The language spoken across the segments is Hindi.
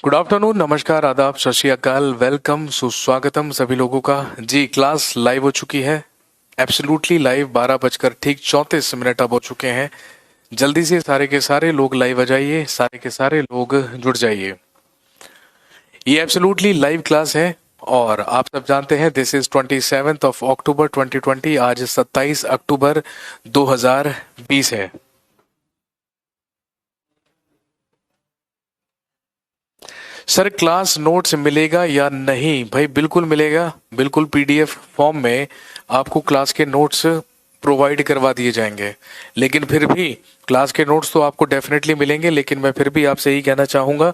गुड आफ्टरनून, नमस्कार, आदाब, सत श्री अकाल, वेलकम, सुस्वागतम सभी लोगों का। जी, क्लास लाइव हो चुकी है, एब्सोल्युटली लाइव। 12:34 अब हो चुके हैं। जल्दी से सारे के सारे लोग लाइव आ जाइए, सारे के सारे लोग जुड़ जाइए। ये एब्सोल्युटली लाइव क्लास है और आप सब जानते हैं दिस इज 27 अक्टूबर 2020। आज 27 अक्टूबर 2020 है। सर, क्लास नोट्स मिलेगा या नहीं? भाई बिल्कुल मिलेगा, बिल्कुल पीडीएफ फॉर्म में आपको क्लास के नोट्स प्रोवाइड करवा दिए जाएंगे। लेकिन फिर भी क्लास के नोट्स तो आपको डेफिनेटली मिलेंगे, लेकिन मैं फिर भी आपसे यही कहना चाहूँगा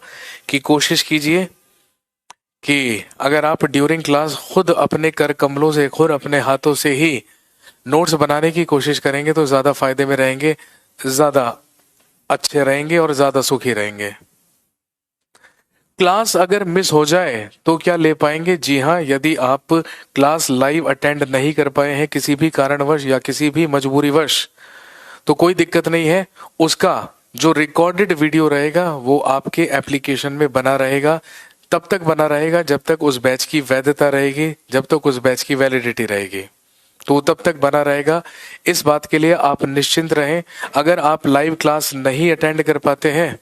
कि कोशिश कीजिए कि अगर आप ड्यूरिंग क्लास खुद अपने कर कमलों से, खुद अपने हाथों से ही नोट्स बनाने की कोशिश करेंगे तो ज़्यादा फायदे में रहेंगे, ज़्यादा अच्छे रहेंगे और ज़्यादा सुखी रहेंगे। क्लास अगर मिस हो जाए तो क्या ले पाएंगे? जी हाँ, यदि आप क्लास लाइव अटेंड नहीं कर पाए हैं किसी भी कारणवश या किसी भी मजबूरीवश, तो कोई दिक्कत नहीं है। उसका जो रिकॉर्डेड वीडियो रहेगा वो आपके एप्लीकेशन में बना रहेगा। तब तक बना रहेगा जब तक उस बैच की वैधता रहेगी, जब तक उस बैच की वैलिडिटी रहेगी, तो तब तक बना रहेगा। इस बात के लिए आप निश्चिंत रहें। अगर आप लाइव क्लास नहीं अटेंड कर पाते हैं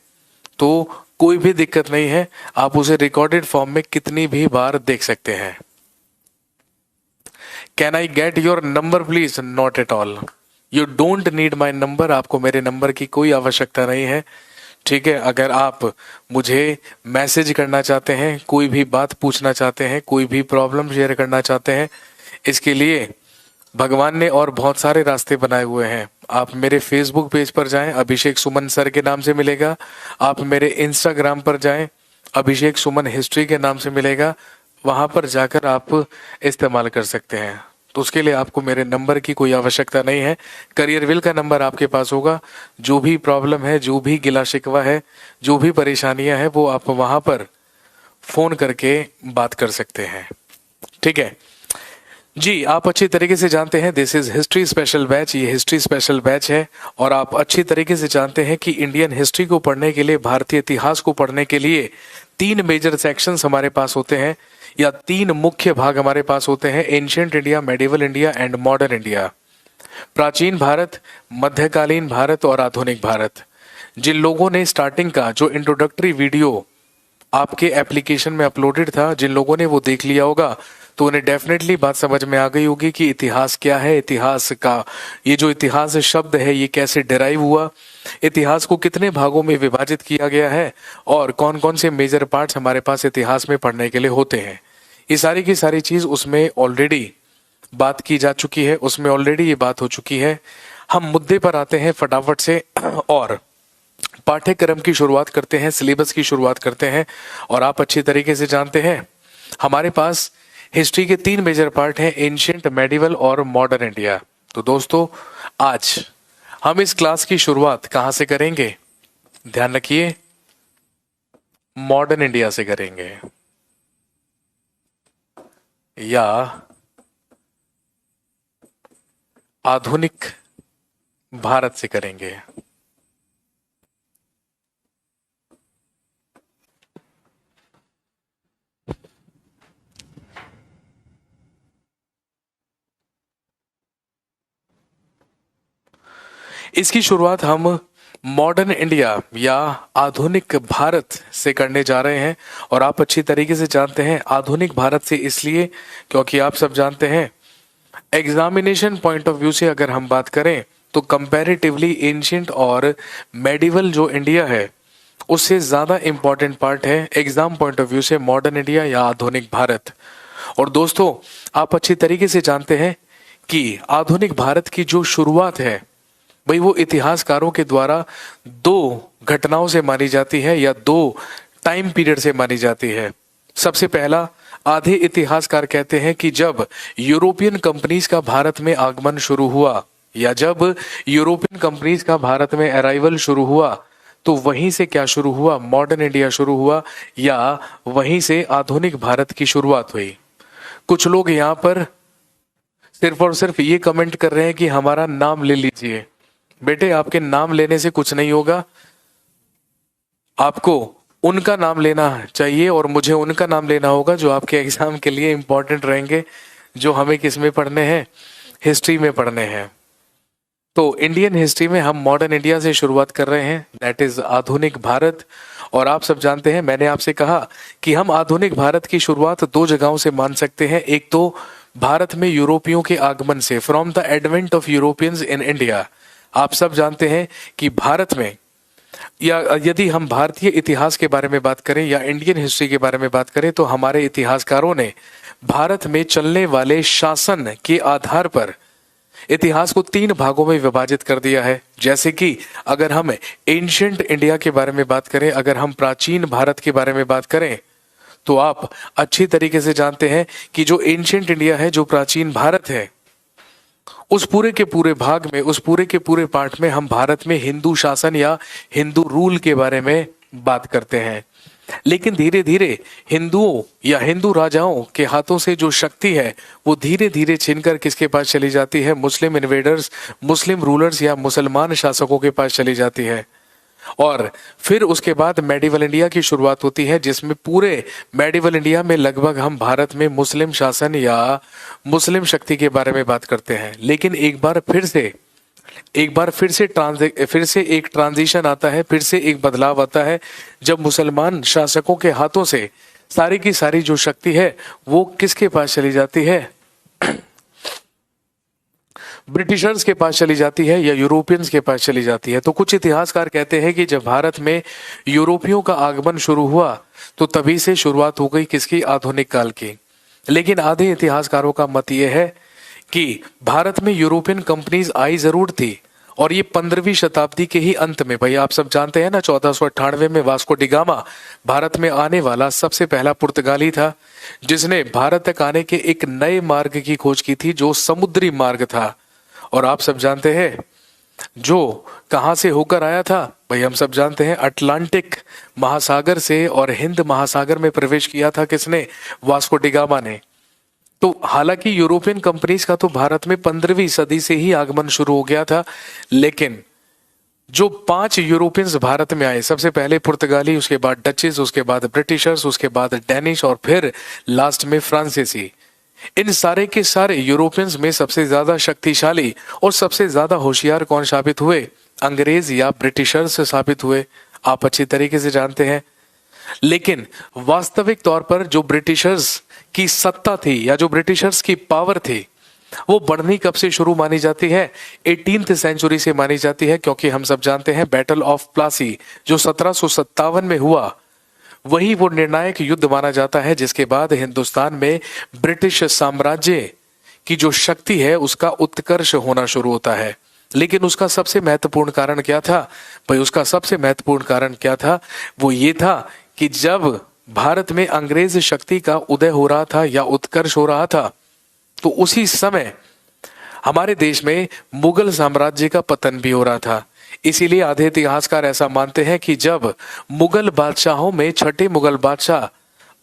तो कोई भी दिक्कत नहीं है, आप उसे रिकॉर्डेड फॉर्म में कितनी भी बार देख सकते हैं। Can I get your number please? Not at all, you don't need my number. आपको मेरे नंबर की कोई आवश्यकता नहीं है, ठीक है। अगर आप मुझे मैसेज करना चाहते हैं, कोई भी बात पूछना चाहते हैं, कोई भी प्रॉब्लम शेयर करना चाहते हैं, इसके लिए भगवान ने और बहुत सारे रास्ते बनाए हुए हैं। आप मेरे फेसबुक पेज पर जाएं, अभिषेक सुमन सर के नाम से मिलेगा। आप मेरे इंस्टाग्राम पर जाएं, अभिषेक सुमन हिस्ट्री के नाम से मिलेगा। वहां पर जाकर आप इस्तेमाल कर सकते हैं। तो उसके लिए आपको मेरे नंबर की कोई आवश्यकता नहीं है। करियर विल का नंबर आपके पास होगा। जो भी प्रॉब्लम है, जो भी गिला शिकवा है, जो भी परेशानियां हैं, वो आप वहां पर फोन करके बात कर सकते हैं, ठीक है जी। आप अच्छी तरीके से जानते हैं this is history special batch, ये हिस्ट्री स्पेशल बैच है। और आप अच्छी तरीके से जानते हैं कि इंडियन हिस्ट्री को पढ़ने के लिए, भारतीय इतिहास को पढ़ने के लिए 3 मेजर सेक्शंस हमारे पास होते हैं, या 3 मुख्य भाग हमारे पास होते हैं: ancient India, medieval India and modern India. प्राचीन भारत, मध्यकालीन भारत और आधुनिक भारत। जिन लोगों ने स्टार्टिंग का जो इंट्रोडक्टरी वीडियो आपके एप्लीकेशन में अपलोडेड था, जिन लोगों ने वो देख लिया होगा, तो उन्हें डेफिनेटली बात समझ में आ गई होगी कि इतिहास क्या है, इतिहास का ये जो इतिहास शब्द है ये कैसे डिराइव हुआ, इतिहास को कितने भागों में विभाजित किया गया है और कौन कौन से मेजर पार्ट्स हमारे पास इतिहास में पढ़ने के लिए होते हैं। ये सारी की सारी चीज उसमें ऑलरेडी बात की जा चुकी है, उसमें ऑलरेडी ये बात हो चुकी है। हम मुद्दे पर आते हैं फटाफट से और पाठ्यक्रम की शुरुआत करते हैं, सिलेबस की शुरुआत करते हैं। और आप अच्छी तरीके से जानते हैं हमारे पास हिस्ट्री के 3 मेजर पार्ट हैं: एंशियंट, मेडिवल और मॉडर्न इंडिया। तो दोस्तों, आज हम इस क्लास की शुरुआत कहां से करेंगे? ध्यान रखिए, मॉडर्न इंडिया से करेंगे या आधुनिक भारत से करेंगे। इसकी शुरुआत हम मॉडर्न इंडिया या आधुनिक भारत से करने जा रहे हैं। और आप अच्छी तरीके से जानते हैं आधुनिक भारत से इसलिए क्योंकि आप सब जानते हैं एग्जामिनेशन पॉइंट ऑफ व्यू से अगर हम बात करें तो कंपैरेटिवली एंशियंट और मेडिवल जो इंडिया है उससे ज्यादा इंपॉर्टेंट पार्ट है एग्जाम पॉइंट ऑफ व्यू से मॉडर्न इंडिया या आधुनिक भारत। और दोस्तों, आप अच्छी तरीके से जानते हैं कि आधुनिक भारत की जो शुरुआत है भाई वो इतिहासकारों के द्वारा 2 घटनाओं से मानी जाती है या 2 टाइम पीरियड से मानी जाती है। सबसे पहला, आधे इतिहासकार कहते हैं कि जब यूरोपियन कंपनीज का भारत में आगमन शुरू हुआ या जब यूरोपियन कंपनीज का भारत में अराइवल शुरू हुआ, तो वहीं से क्या शुरू हुआ? मॉडर्न इंडिया शुरू हुआ या वहीं से आधुनिक भारत की शुरुआत हुई। कुछ लोग यहाँ पर सिर्फ और सिर्फ ये कमेंट कर रहे हैं कि हमारा नाम ले लीजिए। बेटे, आपके नाम लेने से कुछ नहीं होगा, आपको उनका नाम लेना चाहिए और मुझे उनका नाम लेना होगा जो आपके एग्जाम के लिए इंपॉर्टेंट रहेंगे, जो हमें किस में पढ़ने हैं, हिस्ट्री में पढ़ने हैं। तो इंडियन हिस्ट्री में हम मॉडर्न इंडिया से शुरुआत कर रहे हैं, दैट इज आधुनिक भारत। और आप सब जानते हैं, मैंने आपसे कहा कि हम आधुनिक भारत की शुरुआत दो जगहों से मान सकते हैं। एक तो भारत में यूरोपियों के आगमन से, from the advent of Europeans in India. आप सब जानते हैं कि भारत में, या यदि हम भारतीय इतिहास के बारे में बात करें या इंडियन हिस्ट्री के बारे में बात करें, तो हमारे इतिहासकारों ने भारत में चलने वाले शासन के आधार पर इतिहास को तीन भागों में विभाजित कर दिया है। जैसे कि अगर हम एंशिएंट इंडिया के बारे में बात करें, अगर हम प्राचीन भारत के बारे में बात करें, तो आप अच्छी तरीके से जानते हैं कि जो एंशिएंट इंडिया है, जो प्राचीन भारत है, उस पूरे के पूरे भाग में, उस पूरे के पूरे पार्ट में हम भारत में हिंदू शासन या हिंदू रूल के बारे में बात करते हैं। लेकिन धीरे धीरे हिंदुओं या हिंदू राजाओं के हाथों से जो शक्ति है वो धीरे धीरे छीनकर किसके पास चली जाती है, मुस्लिम इन्वेडर्स, मुस्लिम रूलर्स या मुसलमान शासकों के पास चली जाती है। और फिर उसके बाद मेडिवल इंडिया की शुरुआत होती है, जिसमें पूरे मेडिवल इंडिया में लगभग हम भारत में मुस्लिम शासन या मुस्लिम शक्ति के बारे में बात करते हैं। लेकिन एक बार फिर से एक ट्रांजिशन आता है, फिर से एक बदलाव आता है, जब मुसलमान शासकों के हाथों से सारी की सारी जो शक्ति है वो किसके पास चली जाती है, ब्रिटिशर्स के पास चली जाती है या यूरोपियंस के पास चली जाती है। तो कुछ इतिहासकार कहते हैं कि जब भारत में यूरोपियों का आगमन शुरू हुआ तो तभी से शुरुआत हो गई किसकी, आधुनिक काल की। लेकिन आधे इतिहासकारों का मत यह है कि भारत में यूरोपियन कंपनीज आई जरूर थी, और ये 15वीं शताब्दी के ही अंत में, भाई आप सब जानते हैं ना, 1498 में वास्को डी गामा भारत में आने वाला सबसे पहला पुर्तगाली था, जिसने भारत तक आने के एक नए मार्ग की खोज की थी, जो समुद्री मार्ग था। और आप सब जानते हैं जो कहां से होकर आया था, भाई हम सब जानते हैं अटलांटिक महासागर से, और हिंद महासागर में प्रवेश किया था किसने, वास्को डी गामा ने। तो हालांकि यूरोपियन कंपनीज का तो भारत में 15वीं सदी से ही आगमन शुरू हो गया था, लेकिन जो 5 यूरोपियंस भारत में आए, सबसे पहले पुर्तगाली, उसके बाद डचेस, उसके बाद ब्रिटिशर्स, उसके बाद डेनिश और फिर लास्ट में फ्रांसीसी, इन सारे के सारे यूरोपियंस में सबसे ज्यादा शक्तिशाली और सबसे ज्यादा होशियार कौन साबित हुए, अंग्रेज या ब्रिटिशर्स साबित हुए। आप अच्छी तरीके से जानते हैं। लेकिन वास्तविक तौर पर जो ब्रिटिशर्स की सत्ता थी या जो ब्रिटिशर्स की पावर थी, वो बढ़नी कब से शुरू मानी जाती है, 18th सेंचुरी से मानी जाती है, क्योंकि हम सब जानते हैं बैटल ऑफ प्लासी जो 1757 में हुआ, वही वो निर्णायक युद्ध माना जाता है, जिसके बाद हिंदुस्तान में ब्रिटिश साम्राज्य की जो शक्ति है उसका उत्कर्ष होना शुरू होता है। लेकिन उसका सबसे महत्वपूर्ण कारण क्या था, भाई उसका सबसे महत्वपूर्ण कारण क्या था, वो ये था कि जब भारत में अंग्रेज शक्ति का उदय हो रहा था या उत्कर्ष हो रहा था, तो उसी समय हमारे देश में मुगल साम्राज्य का पतन भी हो रहा था। इसीलिए आधे इतिहासकार ऐसा मानते हैं कि जब मुगल बादशाहों में छठे मुगल बादशाह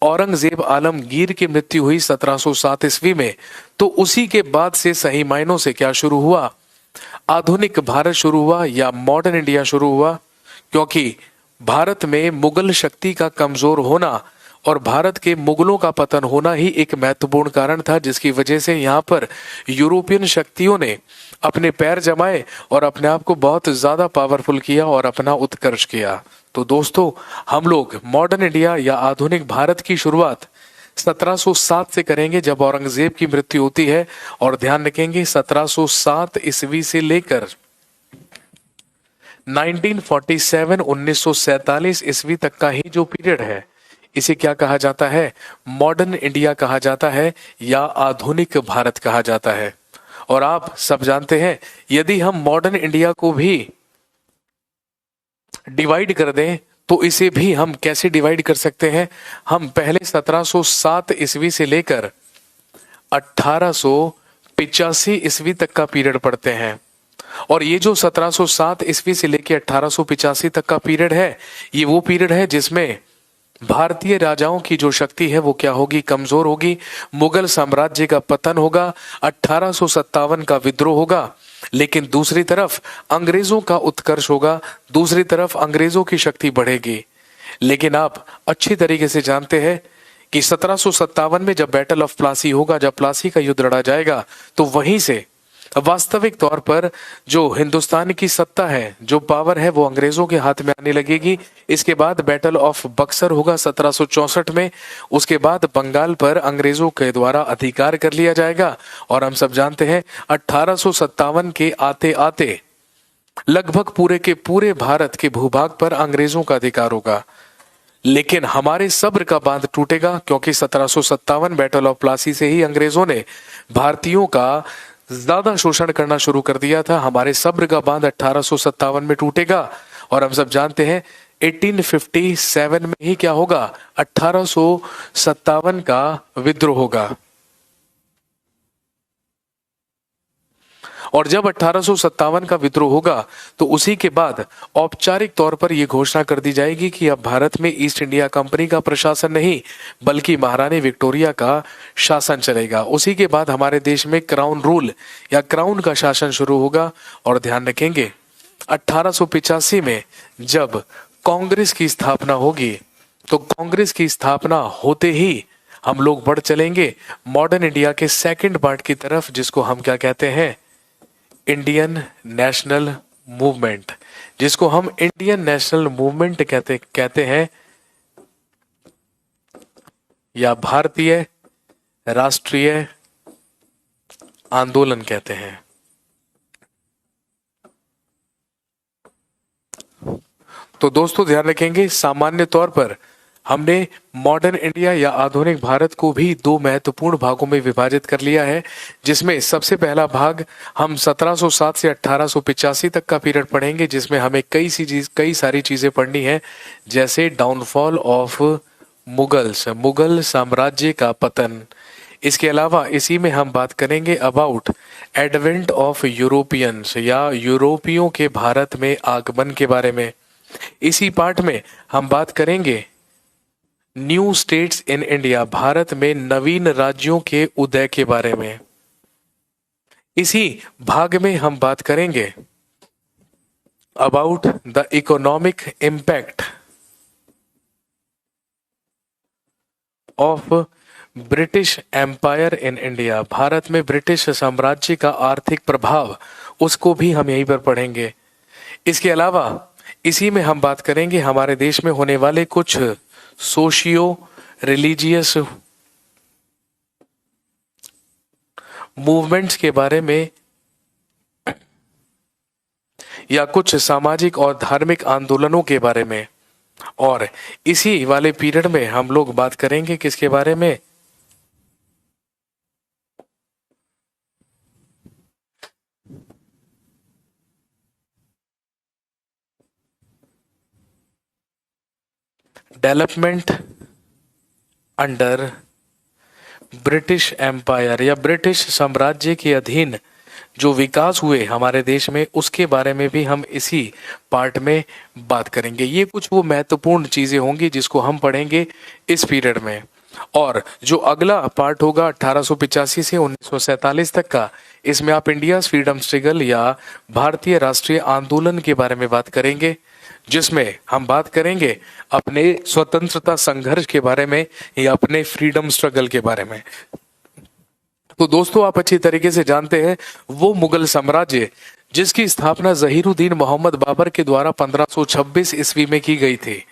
औरंगजेब आलमगीर की मृत्यु हुई 1707 ईस्वी में, तो उसी के बाद से सही मायनों से क्या शुरू हुआ, आधुनिक भारत शुरू हुआ या मॉडर्न इंडिया शुरू हुआ। क्योंकि भारत में मुगल शक्ति का कमजोर होना और भारत के मुगलों का पतन होना ही एक महत्वपूर्ण कारण था, जिसकी वजह से यहाँ पर यूरोपियन शक्तियों ने अपने पैर जमाए और अपने आप को बहुत ज्यादा पावरफुल किया और अपना उत्कर्ष किया। तो दोस्तों, हम लोग मॉडर्न इंडिया या आधुनिक भारत की शुरुआत 1707 से करेंगे, जब औरंगजेब की मृत्यु होती है। और ध्यान रखेंगे 1707 ईस्वी से लेकर 1947 ईस्वी तक का ही जो पीरियड है, इसे क्या कहा जाता है, मॉडर्न इंडिया कहा जाता है या आधुनिक भारत कहा जाता है। और आप सब जानते हैं, यदि हम मॉडर्न इंडिया को भी डिवाइड कर दें तो इसे भी हम कैसे डिवाइड कर सकते हैं, हम पहले 1707 ईस्वी से लेकर 1885 ईस्वी तक का पीरियड पढ़ते हैं। और ये जो 1707 ईस्वी से लेकर 1885 तक का पीरियड है, ये वो पीरियड है जिसमें भारतीय राजाओं की जो शक्ति है वो क्या होगी, कमजोर होगी। मुगल साम्राज्य का पतन होगा, 1857 का विद्रोह होगा। लेकिन दूसरी तरफ अंग्रेजों का उत्कर्ष होगा, दूसरी तरफ अंग्रेजों की शक्ति बढ़ेगी। लेकिन आप अच्छी तरीके से जानते हैं कि 1757 में जब बैटल ऑफ प्लासी होगा, जब प्लासी का युद्ध लड़ा जाएगा, तो वहीं से वास्तविक तौर पर जो हिंदुस्तान की सत्ता है, जो पावर है, वो अंग्रेजों के हाथ में आने लगेगी। इसके बाद बैटल ऑफ बक्सर होगा 1764 में। उसके बाद बंगाल पर अंग्रेजों के द्वारा अधिकार कर लिया जाएगा। और हम सब जानते हैं 1857 के आते आते लगभग पूरे के पूरे भारत के भूभाग पर अंग्रेजों का अधिकार होगा। लेकिन हमारे सब्र का बांध टूटेगा, क्योंकि 1757 बैटल ऑफ प्लासी से ही अंग्रेजों ने भारतीयों का ज्यादा शोषण करना शुरू कर दिया था। हमारे सब्र का बांध 1857 में टूटेगा। और हम सब जानते हैं 1857 में ही क्या होगा, 1857 का विद्रोह होगा। और जब 1857 का विद्रोह होगा तो उसी के बाद औपचारिक तौर पर यह घोषणा कर दी जाएगी कि अब भारत में ईस्ट इंडिया कंपनी का प्रशासन नहीं, बल्कि महारानी विक्टोरिया का शासन चलेगा। उसी के बाद हमारे देश में क्राउन रूल या क्राउन का शासन शुरू होगा। और ध्यान रखेंगे 1885 में जब कांग्रेस की स्थापना होगी, तो कांग्रेस की स्थापना होते ही हम लोग बढ़ चलेंगे मॉडर्न इंडिया के सेकंड पार्ट की तरफ, जिसको हम क्या कहते हैं, इंडियन नेशनल मूवमेंट, जिसको हम इंडियन नेशनल मूवमेंट कहते हैं या भारतीय राष्ट्रीय आंदोलन कहते हैं। तो दोस्तों ध्यान रखेंगे, सामान्य तौर पर हमने मॉडर्न इंडिया या आधुनिक भारत को भी दो महत्वपूर्ण भागों में विभाजित कर लिया है, जिसमें सबसे पहला भाग हम 1707 से 1885 तक का पीरियड पढ़ेंगे, जिसमें हमें कई सारी चीजें पढ़नी है, जैसे डाउनफॉल ऑफ मुगल्स, मुगल साम्राज्य का पतन। इसके अलावा इसी में हम बात करेंगे अबाउट एडवेंट ऑफ यूरोपियंस या यूरोपियों के भारत में आगमन के बारे में। इसी पार्ट में हम बात करेंगे new states in India, Bharat में नवीन राज्यों के उदय के बारे में। इसी भाग में हम बात करेंगे about the economic impact of British empire in India, Bharat में ब्रिटिश साम्राज्य का आर्थिक प्रभाव, उसको भी हम यहीं पर पढ़ेंगे। इसके अलावा इसी में हम बात करेंगे हमारे देश में होने वाले कुछ सोशियो रिलीजियस मूवमेंट्स के बारे में या कुछ सामाजिक और धार्मिक आंदोलनों के बारे में। और इसी वाले पीरियड में हम लोग बात करेंगे किसके बारे में, डेवलपमेंट अंडर ब्रिटिश एम्पायर या ब्रिटिश साम्राज्य के अधीन जो विकास हुए हमारे देश में, उसके बारे में भी हम इसी पार्ट में बात करेंगे। ये कुछ वो महत्वपूर्ण चीजें होंगी जिसको हम पढ़ेंगे इस पीरियड में। और जो अगला पार्ट होगा 1885 से 1947 तक का, इसमें आप इंडिया फ्रीडम स्ट्रगल या भारतीय राष्ट्रीय आंदोलन के बारे में बात करेंगे, जिसमें हम बात करेंगे अपने स्वतंत्रता संघर्ष के बारे में या अपने फ्रीडम स्ट्रगल के बारे में। तो दोस्तों आप अच्छी तरीके से जानते हैं वो मुगल साम्राज्य जिसकी स्थापना जहीरुद्दीन मोहम्मद बाबर के द्वारा 1526 ईस्वी में की गई थी,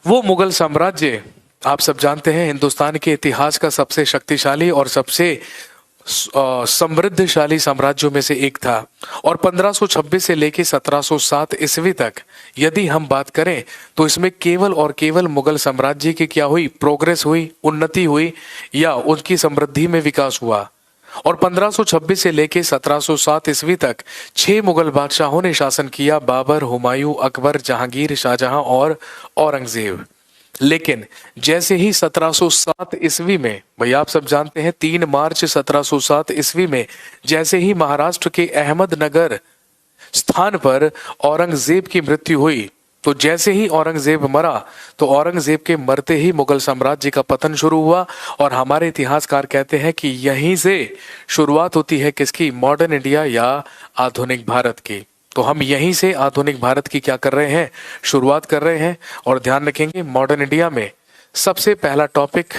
वो मुगल साम्राज्य आप सब जानते हैं हिंदुस्तान के इतिहास का सबसे शक्तिशाली और सबसे समृद्धशाली साम्राज्यों में से एक था। और 1526 से लेकर 1707 ईस्वी तक यदि हम बात करें तो इसमें केवल और केवल मुगल साम्राज्य की क्या हुई, प्रोग्रेस हुई, उन्नति हुई या उनकी समृद्धि में विकास हुआ। और 1526 से लेकर 1707 ईस्वी तक 6 मुगल बादशाहों ने शासन किया, बाबर, हुमायूं, अकबर, जहांगीर, शाहजहां और औरंगजेब। लेकिन जैसे ही 1707 ईस्वी में, भाई आप सब जानते हैं 3 मार्च 1707 ईस्वी में जैसे ही महाराष्ट्र के अहमदनगर स्थान पर औरंगजेब की मृत्यु हुई, तो जैसे ही औरंगजेब मरा तो औरंगजेब के मरते ही मुगल साम्राज्य का पतन शुरू हुआ। और हमारे इतिहासकार कहते हैं कि यहीं से शुरुआत होती है किसकी, मॉडर्न इंडिया या आधुनिक भारत की। तो हम यहीं से आधुनिक भारत की क्या कर रहे हैं, शुरुआत कर रहे हैं। और ध्यान रखेंगे मॉडर्न इंडिया में सबसे पहला टॉपिक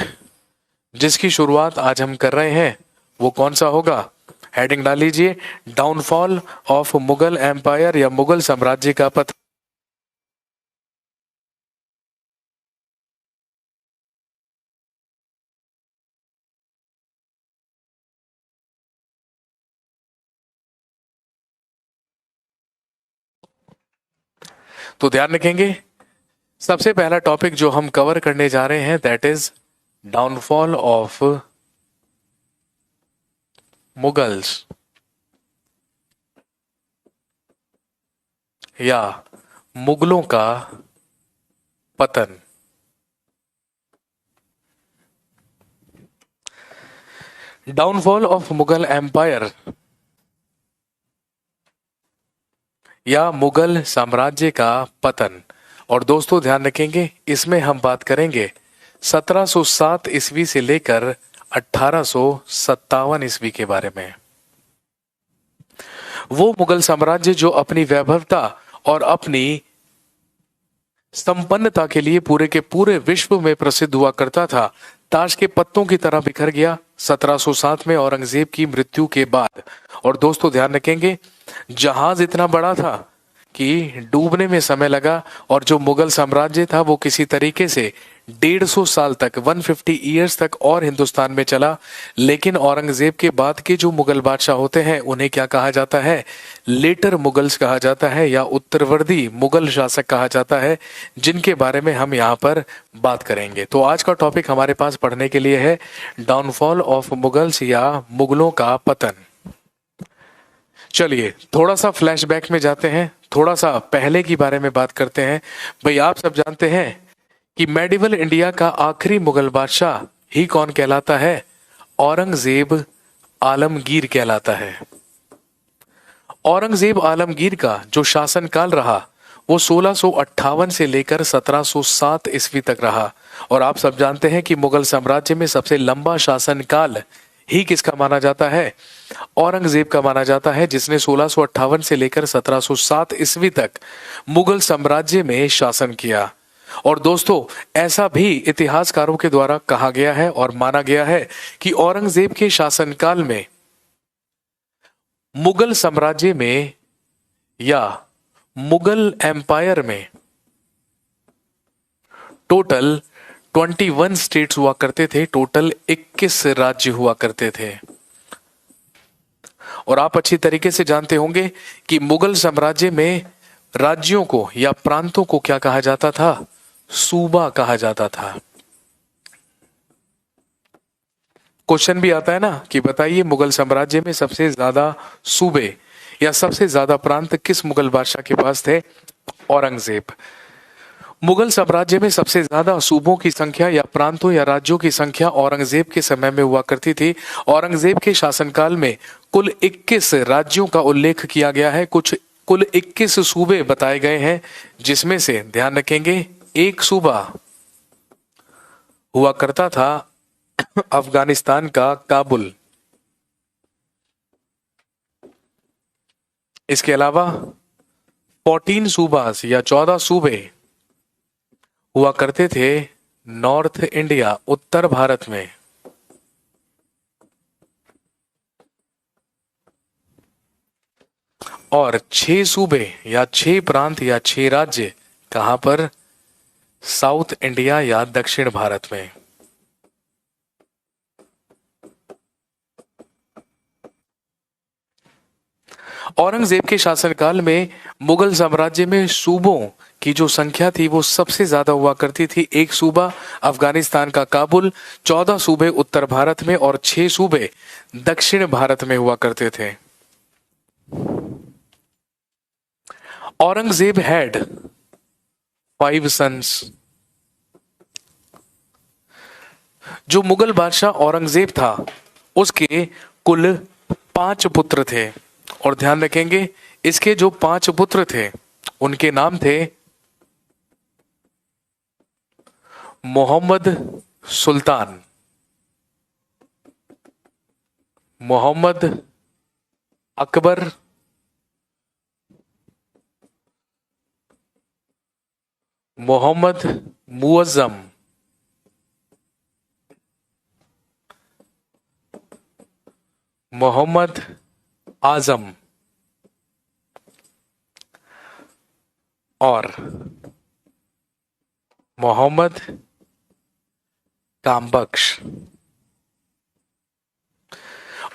जिसकी शुरुआत आज हम कर रहे हैं वो कौन सा होगा। हेडिंग डाल लीजिए, डाउनफॉल ऑफ मुगल एम्पायर या मुगल साम्राज्य का पतन। तो ध्यान रखेंगे सबसे पहला टॉपिक जो हम कवर करने जा रहे हैं that is downfall of Mughals या मुगलों का पतन। डाउनफॉल ऑफ मुगल एम्पायर या मुगल साम्राज्य का पतन। और दोस्तों ध्यान रखेंगे इसमें हम बात करेंगे 1707 ईस्वी से लेकर 1857 ईस्वी के बारे में। वो मुगल साम्राज्य जो अपनी वैभवता और अपनी संपन्नता के लिए पूरे के पूरे विश्व में प्रसिद्ध हुआ करता था, ताश के पत्तों की तरह बिखर गया 1707 में औरंगजेब की मृत्यु के बाद। और दोस्तों ध्यान रखेंगे जहाज इतना बड़ा था कि डूबने में समय लगा और जो मुगल साम्राज्य था वो किसी तरीके से 150 साल तक 150 ईयर्स तक और हिंदुस्तान में चला। लेकिन औरंगजेब के बाद के जो मुगल बादशाह होते हैं उन्हें क्या कहा जाता है, लेटर मुगल्स कहा जाता है या उत्तरवर्ती मुगल शासक कहा जाता है, जिनके बारे में हम यहाँ पर बात करेंगे। तो आज का टॉपिक हमारे पास पढ़ने के लिए है डाउनफॉल ऑफ मुगल्स या मुगलों का पतन। चलिए थोड़ा सा फ्लैशबैक में जाते हैं, थोड़ा सा पहले की बारे में बात करते हैं। भाई आप सब जानते हैं कि मेडिवल इंडिया का आखिरी मुगल बादशाह ही कौन कहलाता है, औरंगजेब आलमगीर कहलाता है। औरंगजेब आलमगीर का जो शासनकाल रहा वो 1658 से लेकर 1707 ईस्वी तक रहा। और आप सब जानते हैं कि मुगल साम्राज्य में सबसे लंबा शासनकाल ही किसका माना जाता है, औरंगजेब का माना जाता है, जिसने 1658 से लेकर 1707 ईस्वी तक मुगल साम्राज्य में शासन किया। और दोस्तों ऐसा भी इतिहासकारों के द्वारा कहा गया है और माना गया है कि औरंगजेब के शासनकाल में मुगल साम्राज्य में या मुगल एम्पायर में टोटल 21 स्टेट्स हुआ करते थे, टोटल 21 राज्य हुआ करते थे। और आप अच्छी तरीके से जानते होंगे कि मुगल साम्राज्य में राज्यों को या प्रांतों को क्या कहा जाता था, सूबा कहा जाता था। क्वेश्चन भी आता है ना कि बताइए मुगल साम्राज्य में सबसे ज्यादा सूबे या सबसे ज्यादा प्रांत किस मुगल बादशाह के पास थे, औरंगजेब। मुगल साम्राज्य में सबसे ज्यादा सूबों की संख्या या प्रांतों या राज्यों की संख्या औरंगजेब के समय में हुआ करती थी। औरंगजेब के शासनकाल में कुल 21 राज्यों का उल्लेख किया गया है, कुल 21 सूबे बताए गए हैं, जिसमें से ध्यान रखेंगे एक सूबा हुआ करता था अफगानिस्तान का काबुल। इसके अलावा 14 सूबास या 14 सूबे हुआ करते थे नॉर्थ इंडिया, उत्तर भारत में। और 6 सूबे या 6 प्रांत या 6 राज्य कहां पर, साउथ इंडिया या दक्षिण भारत में। औरंगजेब के शासनकाल में मुगल साम्राज्य में सूबों की जो संख्या थी वो सबसे ज्यादा हुआ करती थी। एक सूबा अफगानिस्तान का काबुल, 14 सूबे उत्तर भारत में और 6 सूबे दक्षिण भारत में हुआ करते थे। Aurangzeb had 5 sons. जो मुगल बादशाह औरंगजेब था उसके कुल 5 पुत्र थे। और ध्यान रखेंगे इसके जो 5 पुत्र थे उनके नाम थे मोहम्मद सुल्तान, मोहम्मद अकबर, मोहम्मद मुअज्जम, मोहम्मद आजम और मोहम्मद कामबख्श।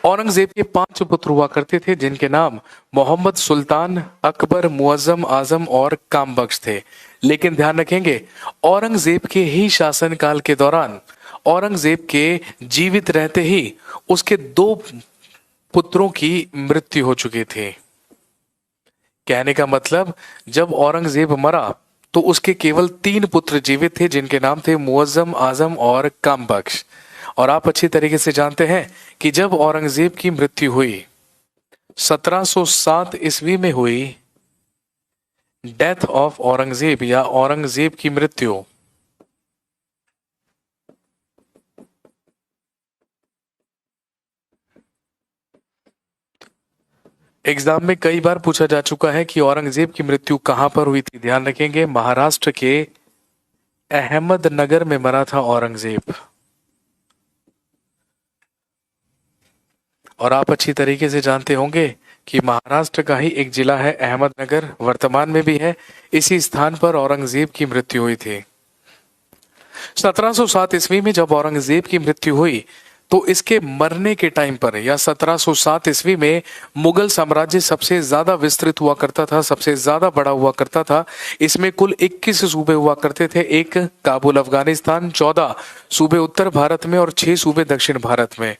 औरंगजेब के 5 पुत्र हुआ करते थे जिनके नाम मोहम्मद सुल्तान, अकबर, मुअज्जम, आजम और कामबख्श थे। लेकिन ध्यान रखेंगे, औरंगजेब के ही शासनकाल के दौरान, औरंगजेब के जीवित रहते ही उसके 2 पुत्रों की मृत्यु हो चुकी थी। कहने का मतलब, जब औरंगजेब मरा तो उसके केवल 3 पुत्र जीवित थे जिनके नाम थे मुअज्जम, आजम और कामबख्श। और आप अच्छी तरीके से जानते हैं कि जब औरंगजेब की मृत्यु हुई 1707 ईस्वी में हुई, डेथ ऑफ औरंगजेब या औरंगजेब की मृत्यु, एग्जाम में कई बार पूछा जा चुका है कि औरंगजेब की मृत्यु कहां पर हुई थी। ध्यान रखेंगे, महाराष्ट्र के अहमदनगर में मरा था औरंगजेब। और आप अच्छी तरीके से जानते होंगे कि महाराष्ट्र का ही एक जिला है अहमदनगर, वर्तमान में भी है। इसी स्थान पर औरंगजेब की मृत्यु हुई थी। 1707 ईस्वी में जब औरंगजेब की मृत्यु हुई तो इसके मरने के टाइम पर या 1707 ईस्वी में मुगल साम्राज्य सबसे ज्यादा विस्तृत हुआ करता था, सबसे ज्यादा बड़ा हुआ करता था। इसमें कुल 21 सूबे हुआ करते थे। एक काबुल अफगानिस्तान, 14 सूबे उत्तर भारत में और 6 सूबे दक्षिण भारत में।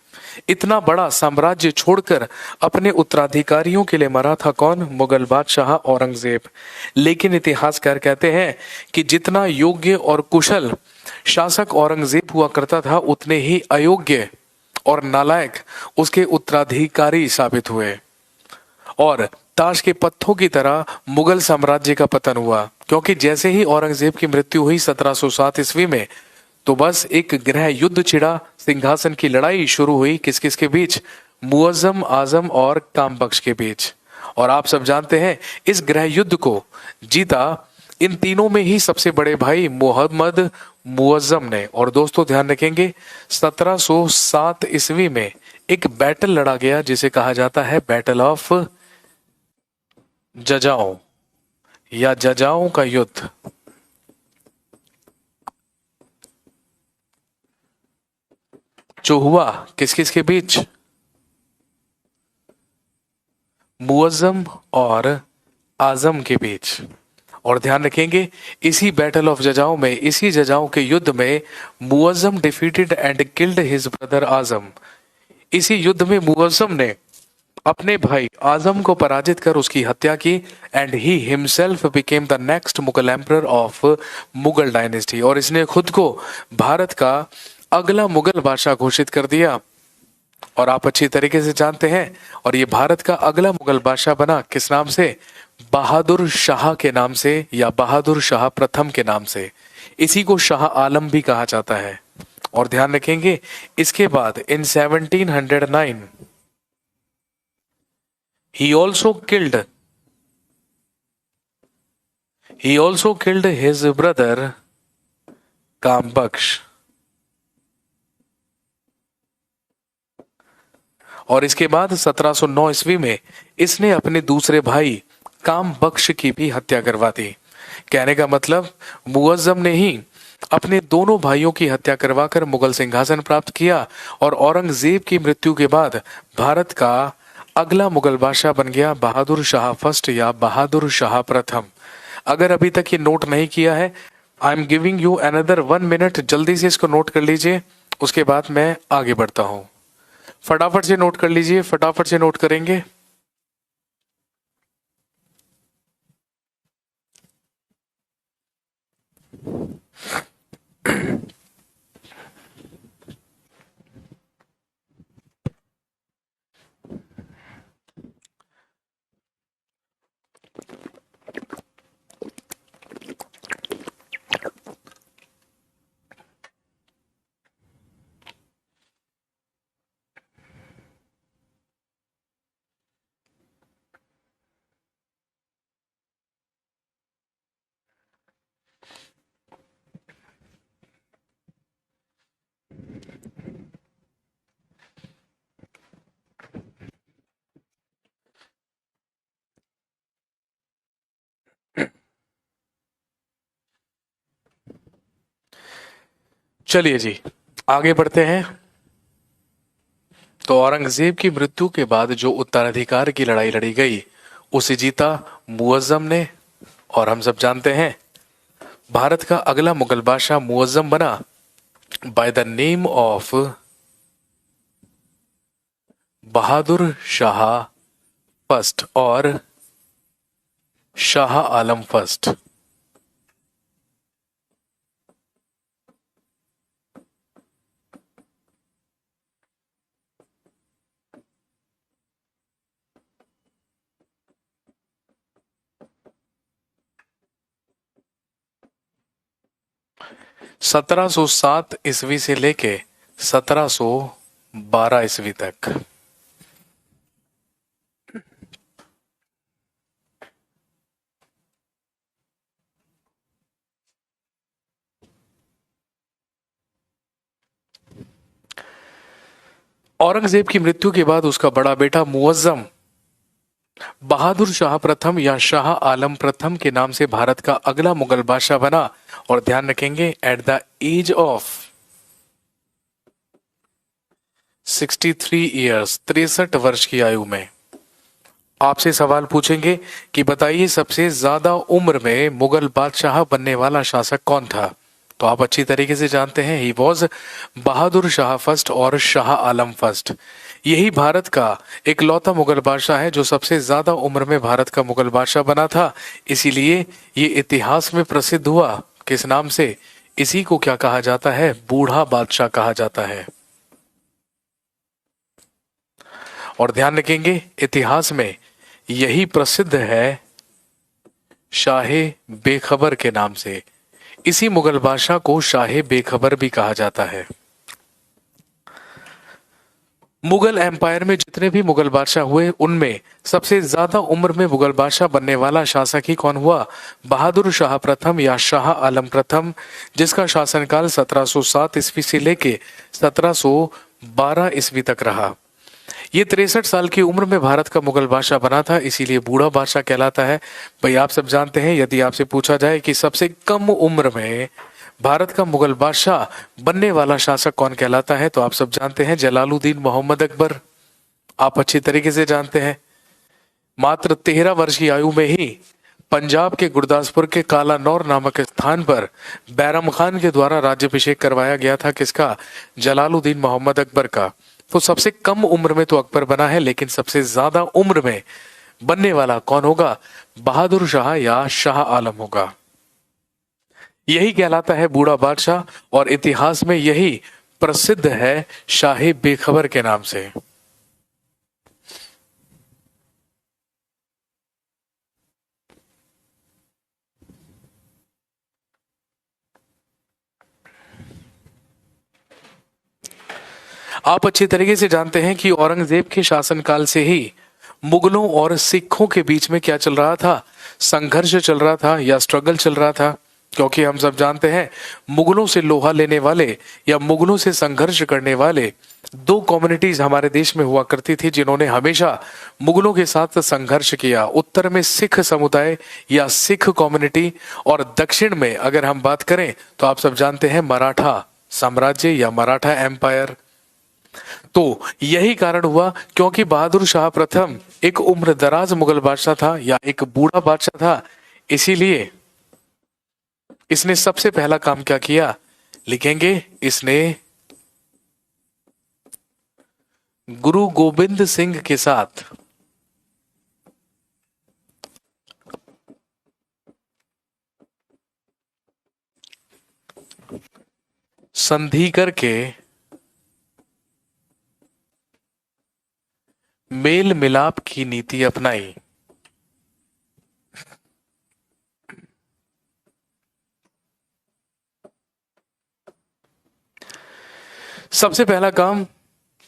इतना बड़ा साम्राज्य छोड़कर अपने उत्तराधिकारियों के लिए मरा था कौन? मुगल बादशाह औरंगजेब। लेकिन इतिहासकार कहते हैं कि जितना योग्य और कुशल शासक औरंगजेब हुआ करता था, उतने ही अयोग्य और नालायक उसके उत्तराधिकारी साबित हुए और ताश के पत्तों की तरह मुगल साम्राज्य का पतन हुआ। क्योंकि जैसे ही औरंगजेब की मृत्यु हुई 1707 ईस्वी में, तो बस एक गृह युद्ध छिड़ा, सिंहासन की लड़ाई शुरू हुई। किस किस के बीच? मुअज्जम, आजम और कामबख्श के बीच। और आप सब जानते हैं इस गृह युद्ध को जीता इन तीनों में ही सबसे बड़े भाई मोहम्मद मुअज्जम ने। और दोस्तों ध्यान रखेंगे, 1707 ईस्वी में एक बैटल लड़ा गया जिसे कहा जाता है बैटल ऑफ जजाओ या जजाओं का युद्ध। जो हुआ किस किस के बीच? मुअज्जम और आजम के बीच। और ध्यान रखेंगे, इसी बैटल ऑफ जजाओं में, इसी जजाओं के युद्ध में Muazzam defeated and killed his brother Azam. इसी युद्ध में मुअज्जम ने अपने भाई आजम को पराजित कर उसकी हत्या की and he himself became the next Mughal emperor of Mughal dynasty. और इसने खुद को भारत का अगला मुगल बादशाह घोषित कर दिया। और आप अच्छी तरीके से जानते हैं, और ये भारत का अगला मुगल बादशाह बना किस नाम से? बहादुर शाह के नाम से या बहादुर शाह प्रथम के नाम से। इसी को शाह आलम भी कहा जाता है। और ध्यान रखेंगे, इसके बाद इन 1709 he also killed he also killed his brother Kambakhsh. और इसके बाद 1709 ईस्वी में इसने अपने दूसरे भाई कामबख्श की भी हत्या करवा दी। कहने का मतलब, मुअज्जम ने ही अपने दोनों भाइयों की हत्या करवाकर मुगल सिंहासन प्राप्त किया और औरंगजेब की मृत्यु के बाद भारत का अगला मुगल बादशाह बन गया बहादुर शाह फर्स्ट या बहादुर शाह प्रथम। अगर अभी तक ये नोट नहीं किया है, I am giving you another 1 minute, जल्दी से इसको नोट कर लीजिए, उसके बाद मैं आगे बढ़ता हूं। फटाफट से नोट कर लीजिए, फटाफट से नोट करेंगे। चलिए जी आगे बढ़ते हैं। तो औरंगजेब की मृत्यु के बाद जो उत्तराधिकार की लड़ाई लड़ी गई उसे जीता मुअज्जम ने। और हम सब जानते हैं भारत का अगला मुगल बादशाह मुअज्जम बना bye the name of Bahadur Shah first और शाह आलम फर्स्ट। सत्रह सौ सात ईस्वी से लेके 1712 ईस्वी तक। औरंगजेब की मृत्यु के बाद उसका बड़ा बेटा मुअज्जम बहादुर शाह प्रथम या शाह आलम प्रथम के नाम से भारत का अगला मुगल बादशाह बना। और ध्यान रखेंगे at the age of 63 years 63 वर्ष की आयु में। आपसे सवाल पूछेंगे कि बताइए सबसे ज्यादा उम्र में मुगल बादशाह बनने वाला शासक कौन था। तो आप अच्छी तरीके से जानते हैं he was Bahadur Shah first और शाह आलम फर्स्ट। यही भारत का इकलौता मुगल बादशाह है जो सबसे ज्यादा उम्र में भारत का मुगल बादशाह बना था। इसीलिए ये इतिहास में प्रसिद्ध हुआ किस नाम से। इसी को क्या कहा जाता है, बूढ़ा बादशाह कहा जाता है। और ध्यान रखेंगे इतिहास में यही प्रसिद्ध है शाहे बेखबर के नाम से। इसी मुगल बादशाह को शाहे बेखबर भी कहा जाता है। मुगल एम्पायर में जितने भी मुगल बादशाह हुए उनमें सबसे ज्यादा उम्र में मुगल बादशाह बनने वाला शासक ही कौन हुआ, बहादुर शाह प्रथम या शाह आलम प्रथम, जिसका शासनकाल 1707 ईस्वी से लेके 1712 ईस्वी तक रहा। ये 63 साल की उम्र में भारत का मुगल बादशाह बना था, इसीलिए बूढ़ा बादशाह कहलाता है। भाई आप सब जानते हैं यदि आपसे पूछा जाए कि सबसे कम उम्र में भारत का मुगल बादशाह बनने वाला शासक कौन कहलाता है, तो आप सब जानते हैं जलालुद्दीन मोहम्मद अकबर। आप अच्छी तरीके से जानते हैं मात्र 13 वर्ष की आयु में ही पंजाब के गुरदासपुर के कालानौर नामक स्थान पर बैरम खान के द्वारा राज्याभिषेक करवाया गया था। किसका, जलालुद्दीन मोहम्मद अकबर का। तो सबसे कम उम्र में तो अकबर बना है, लेकिन सबसे ज्यादा उम्र में बनने वाला कौन होगा, बहादुर शाह या शाह आलम होगा। यही कहलाता है बूढ़ा बादशाह और इतिहास में यही प्रसिद्ध है शाहे बेखबर के नाम से। आप अच्छी तरीके से जानते हैं कि औरंगजेब के शासनकाल से ही मुगलों और सिखों के बीच में क्या चल रहा था, संघर्ष चल रहा था या स्ट्रगल चल रहा था। क्योंकि हम सब जानते हैं मुगलों से लोहा लेने वाले या मुगलों से संघर्ष करने वाले दो कम्युनिटीज हमारे देश में हुआ करती थी जिन्होंने हमेशा मुगलों के साथ संघर्ष किया। उत्तर में सिख समुदाय या सिख कम्युनिटी और दक्षिण में अगर हम बात करें तो आप सब जानते हैं मराठा साम्राज्य या मराठा एम्पायर। तो यही कारण हुआ क्योंकि बहादुर शाह प्रथम एक उम्र दराज मुगल बादशाह था या एक बूढ़ा बादशाह था, इसीलिए इसने सबसे पहला काम क्या किया, लिखेंगे इसने गुरु गोविंद सिंह के साथ संधि करके मेल मिलाप की नीति अपनाई। सबसे पहला काम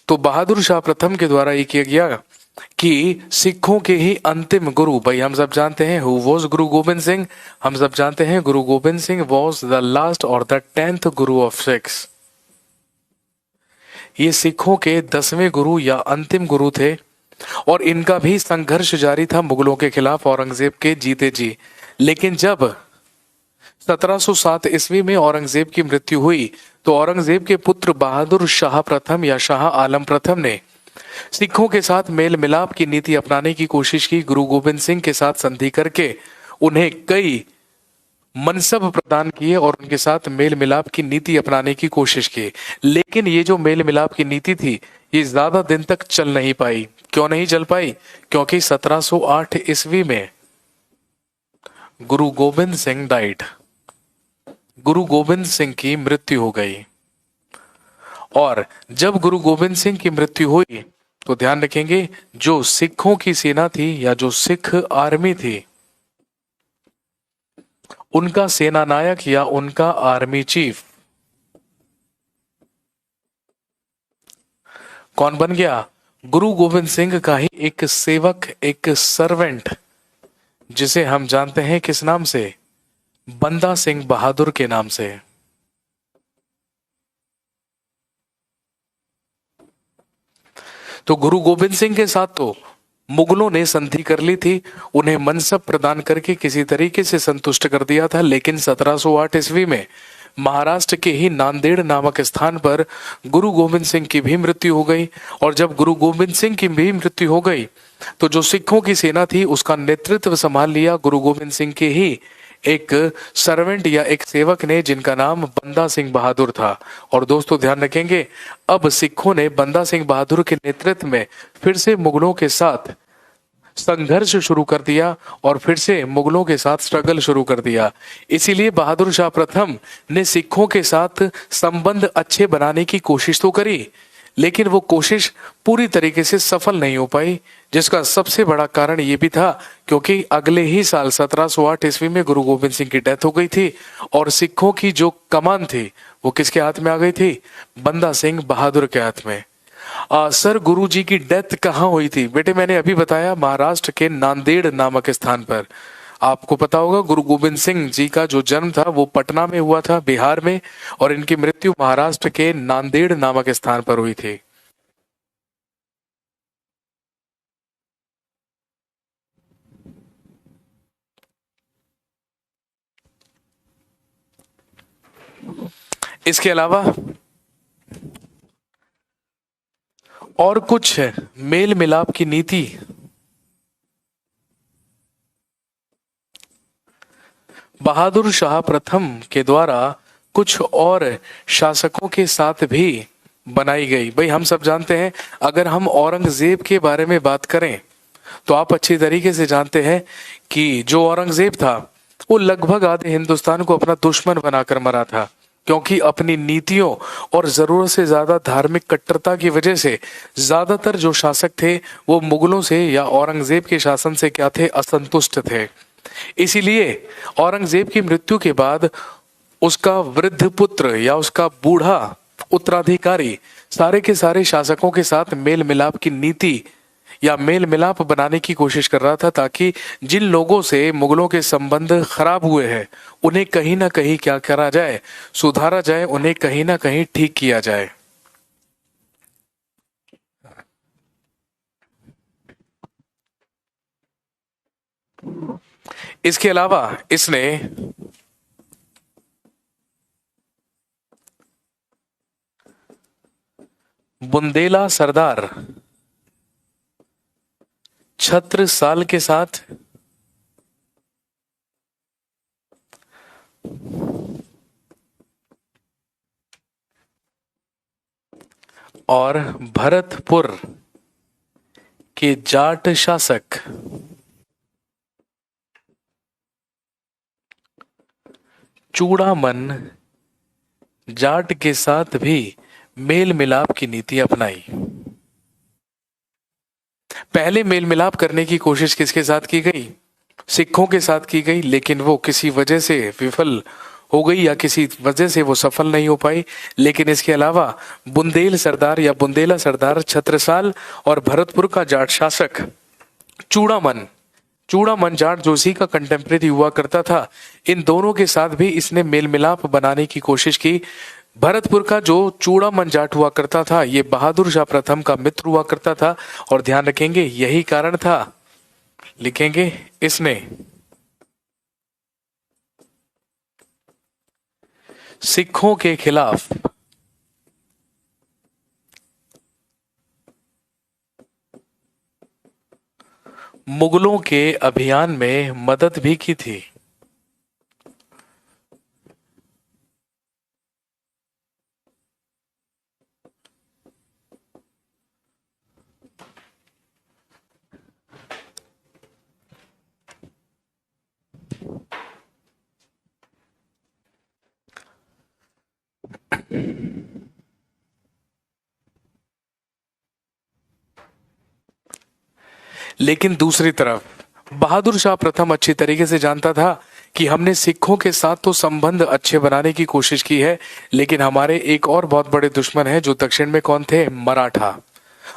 तो बहादुर शाह प्रथम के द्वारा ये किया गया कि सिखों के ही अंतिम गुरु, भाई हम सब जानते हैं हु वॉज गुरु गोविंद सिंह, हम सब जानते हैं गुरु Govind Singh was the last और the 10th Guru of Sikhs. ये सिखों के 10वें गुरु या अंतिम गुरु थे और इनका भी संघर्ष जारी था मुगलों के खिलाफ औरंगजेब के जीते जी। लेकिन जब 1707 ईस्वी में औरंगजेब की मृत्यु हुई तो औरंगजेब के पुत्र बहादुर शाह प्रथम या शाह आलम प्रथम ने सिखों के साथ मेल मिलाप की नीति अपनाने की कोशिश की। गुरु गोविंद सिंह के साथ संधि करके उन्हें कई मनसब प्रदान किए और उनके साथ मेल मिलाप की नीति अपनाने की कोशिश की। लेकिन ये जो मेल मिलाप की नीति थी ये ज्यादा दिन तक चल नहीं पाई। क्यों नहीं चल पाई? क्योंकि 1708 ईस्वी में गुरु गोविंद सिंह डाइड, गुरु गोविंद सिंह की मृत्यु हो गई। और जब गुरु गोविंद सिंह की मृत्यु हुई तो ध्यान रखेंगे जो सिखों की सेना थी या जो सिख आर्मी थी उनका सेना नायक या उनका आर्मी चीफ कौन बन गया? गुरु गोविंद सिंह का ही एक सेवक, एक सर्वेंट, जिसे हम जानते हैं किस नाम से? बंदा सिंह बहादुर के नाम से। तो गुरु गोविंद सिंह के साथ तो मुगलों ने संधि कर ली थी, उन्हें मनसब प्रदान करके किसी तरीके से संतुष्ट कर दिया था। लेकिन 1708 ईस्वी में महाराष्ट्र के ही नांदेड़ नामक स्थान पर गुरु गोविंद सिंह की भी मृत्यु हो गई। और जब गुरु गोविंद सिंह की भी मृत्यु हो गई तो जो सिखों की सेना थी उसका नेतृत्व संभाल लिया गुरु गोविंद सिंह के ही एक सर्वेंट या एक सेवक ने, जिनका नाम बंदा सिंह बहादुर था। और दोस्तों ध्यान रखेंगे अब सिखों ने बंदा सिंह बहादुर के नेतृत्व में फिर से मुगलों के साथ संघर्ष शुरू कर दिया और फिर से मुगलों के साथ स्ट्रगल शुरू कर दिया। इसीलिए बहादुर शाह प्रथम ने सिखों के साथ संबंध अच्छे बनाने की कोशिश तो करी, लेकिन वो कोशिश पूरी तरीके से सफल नहीं हो पाई, जिसका सबसे बड़ा कारण ये भी था क्योंकि अगले ही साल 1708 ईस्वी में गुरु गोविंद सिंह की डेथ हो गई थी और सिखों की जो कमान थी वो किसके हाथ में आ गई थी? बंदा सिंह बहादुर के हाथ में। सर गुरु जी की डेथ कहाँ हुई थी? बेटे मैंने अभी बताया महाराष्ट्र के नांदेड़ नामक स्थान पर। आपको पता होगा गुरु गोविंद सिंह जी का जो जन्म था वो पटना में हुआ था, बिहार में, और इनकी मृत्यु महाराष्ट्र के नांदेड़ नामक स्थान पर हुई थी। इसके अलावा और कुछ मेल मिलाप की नीति बहादुर शाह प्रथम के द्वारा कुछ और शासकों के साथ भी बनाई गई। भाई हम सब जानते हैं, अगर हम औरंगजेब के बारे में बात करें तो आप अच्छी तरीके से जानते हैं कि जो औरंगजेब था वो लगभग आधे हिंदुस्तान को अपना दुश्मन बनाकर मरा था, क्योंकि अपनी नीतियों और जरूरत से ज्यादा धार्मिक कट्टरता की वजह से ज्यादातर जो शासक थे वो मुगलों से या औरंगजेब के शासन से क्या थे? असंतुष्ट थे। इसीलिए औरंगजेब की मृत्यु के बाद उसका वृद्ध पुत्र या उसका बूढ़ा उत्तराधिकारी सारे के सारे शासकों के साथ मेल मिलाप की नीति या मेल मिलाप बनाने की कोशिश कर रहा था, ताकि जिन लोगों से मुगलों के संबंध खराब हुए हैं उन्हें कहीं ना कहीं क्या करा जाए? सुधारा जाए, उन्हें कहीं ना कहीं ठीक किया जाए। इसके अलावा इसने बुंदेला सरदार छत्रसाल के साथ और भरतपुर के जाट शासक चूड़ामन जाट के साथ भी मेल मिलाप की नीति अपनाई। पहले मेल मिलाप करने की कोशिश किसके साथ की गई? सिखों के साथ की गई, लेकिन वो किसी वजह से विफल हो गई या किसी वजह से वो सफल नहीं हो पाई। लेकिन इसके अलावा बुंदेल सरदार या बुंदेला सरदार छत्रसाल और भरतपुर का जाट शासक चूड़ामन जाट जोशी का कंटेम्परेरी हुआ करता था, इन दोनों के साथ भी इसने मेल मिलाप बनाने की कोशिश की। भरतपुर का जो चूड़ामन जाट हुआ करता था ये बहादुर शाह प्रथम का मित्र हुआ करता था, और ध्यान रखेंगे यही कारण था, लिखेंगे इसने सिखों के खिलाफ मुगलों के अभियान में मदद भी की थी। लेकिन दूसरी तरफ बहादुर शाह प्रथम अच्छी तरीके से जानता था कि हमने सिखों के साथ तो संबंध अच्छे बनाने की कोशिश की है, लेकिन हमारे एक और बहुत बड़े दुश्मन हैं जो दक्षिण में कौन थे? मराठा।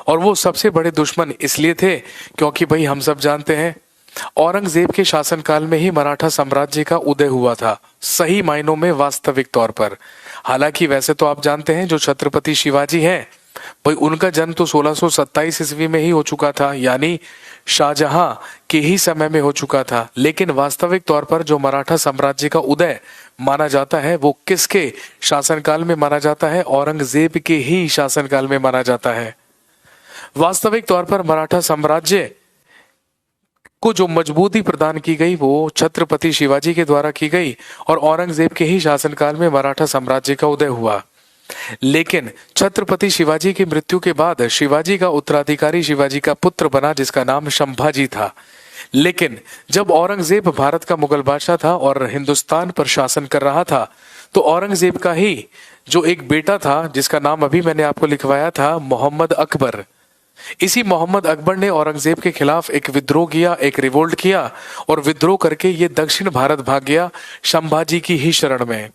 और वो सबसे बड़े दुश्मन इसलिए थे क्योंकि भाई हम सब जानते हैं औरंगजेब के शासनकाल में ही मराठा साम्राज्य का उदय हुआ था, सही मायनों में वास्तविक तौर पर। हालांकि वैसे तो आप जानते हैं जो छत्रपति शिवाजी हैं भाई उनका जन्म तो 1627 ईस्वी में ही हो चुका था, यानी शाहजहां के ही समय में हो चुका था। लेकिन वास्तविक तौर पर जो मराठा साम्राज्य का उदय माना जाता है वो किसके शासनकाल में माना जाता है? औरंगजेब के ही शासनकाल में माना जाता है। वास्तविक तौर पर मराठा साम्राज्य को जो मजबूती प्रदान की गई वो छत्रपति शिवाजी के द्वारा की गई और औरंगजेब के ही शासनकाल में मराठा साम्राज्य का उदय हुआ। लेकिन छत्रपति शिवाजी की मृत्यु के बाद शिवाजी का उत्तराधिकारी शिवाजी का पुत्र बना जिसका नाम संभाजी था। लेकिन जब औरंगजेब भारत का मुगल बादशाह था और हिंदुस्तान पर शासन कर रहा था तो औरंगजेब का ही जो एक बेटा था जिसका नाम अभी मैंने आपको लिखवाया था, मोहम्मद अकबर, इसी मोहम्मद अकबर ने औरंगजेब के खिलाफ एक विद्रोह किया, एक रिवोल्ट किया और विद्रोह करके ये दक्षिण भारत भाग गया संभाजी की ही शरण में।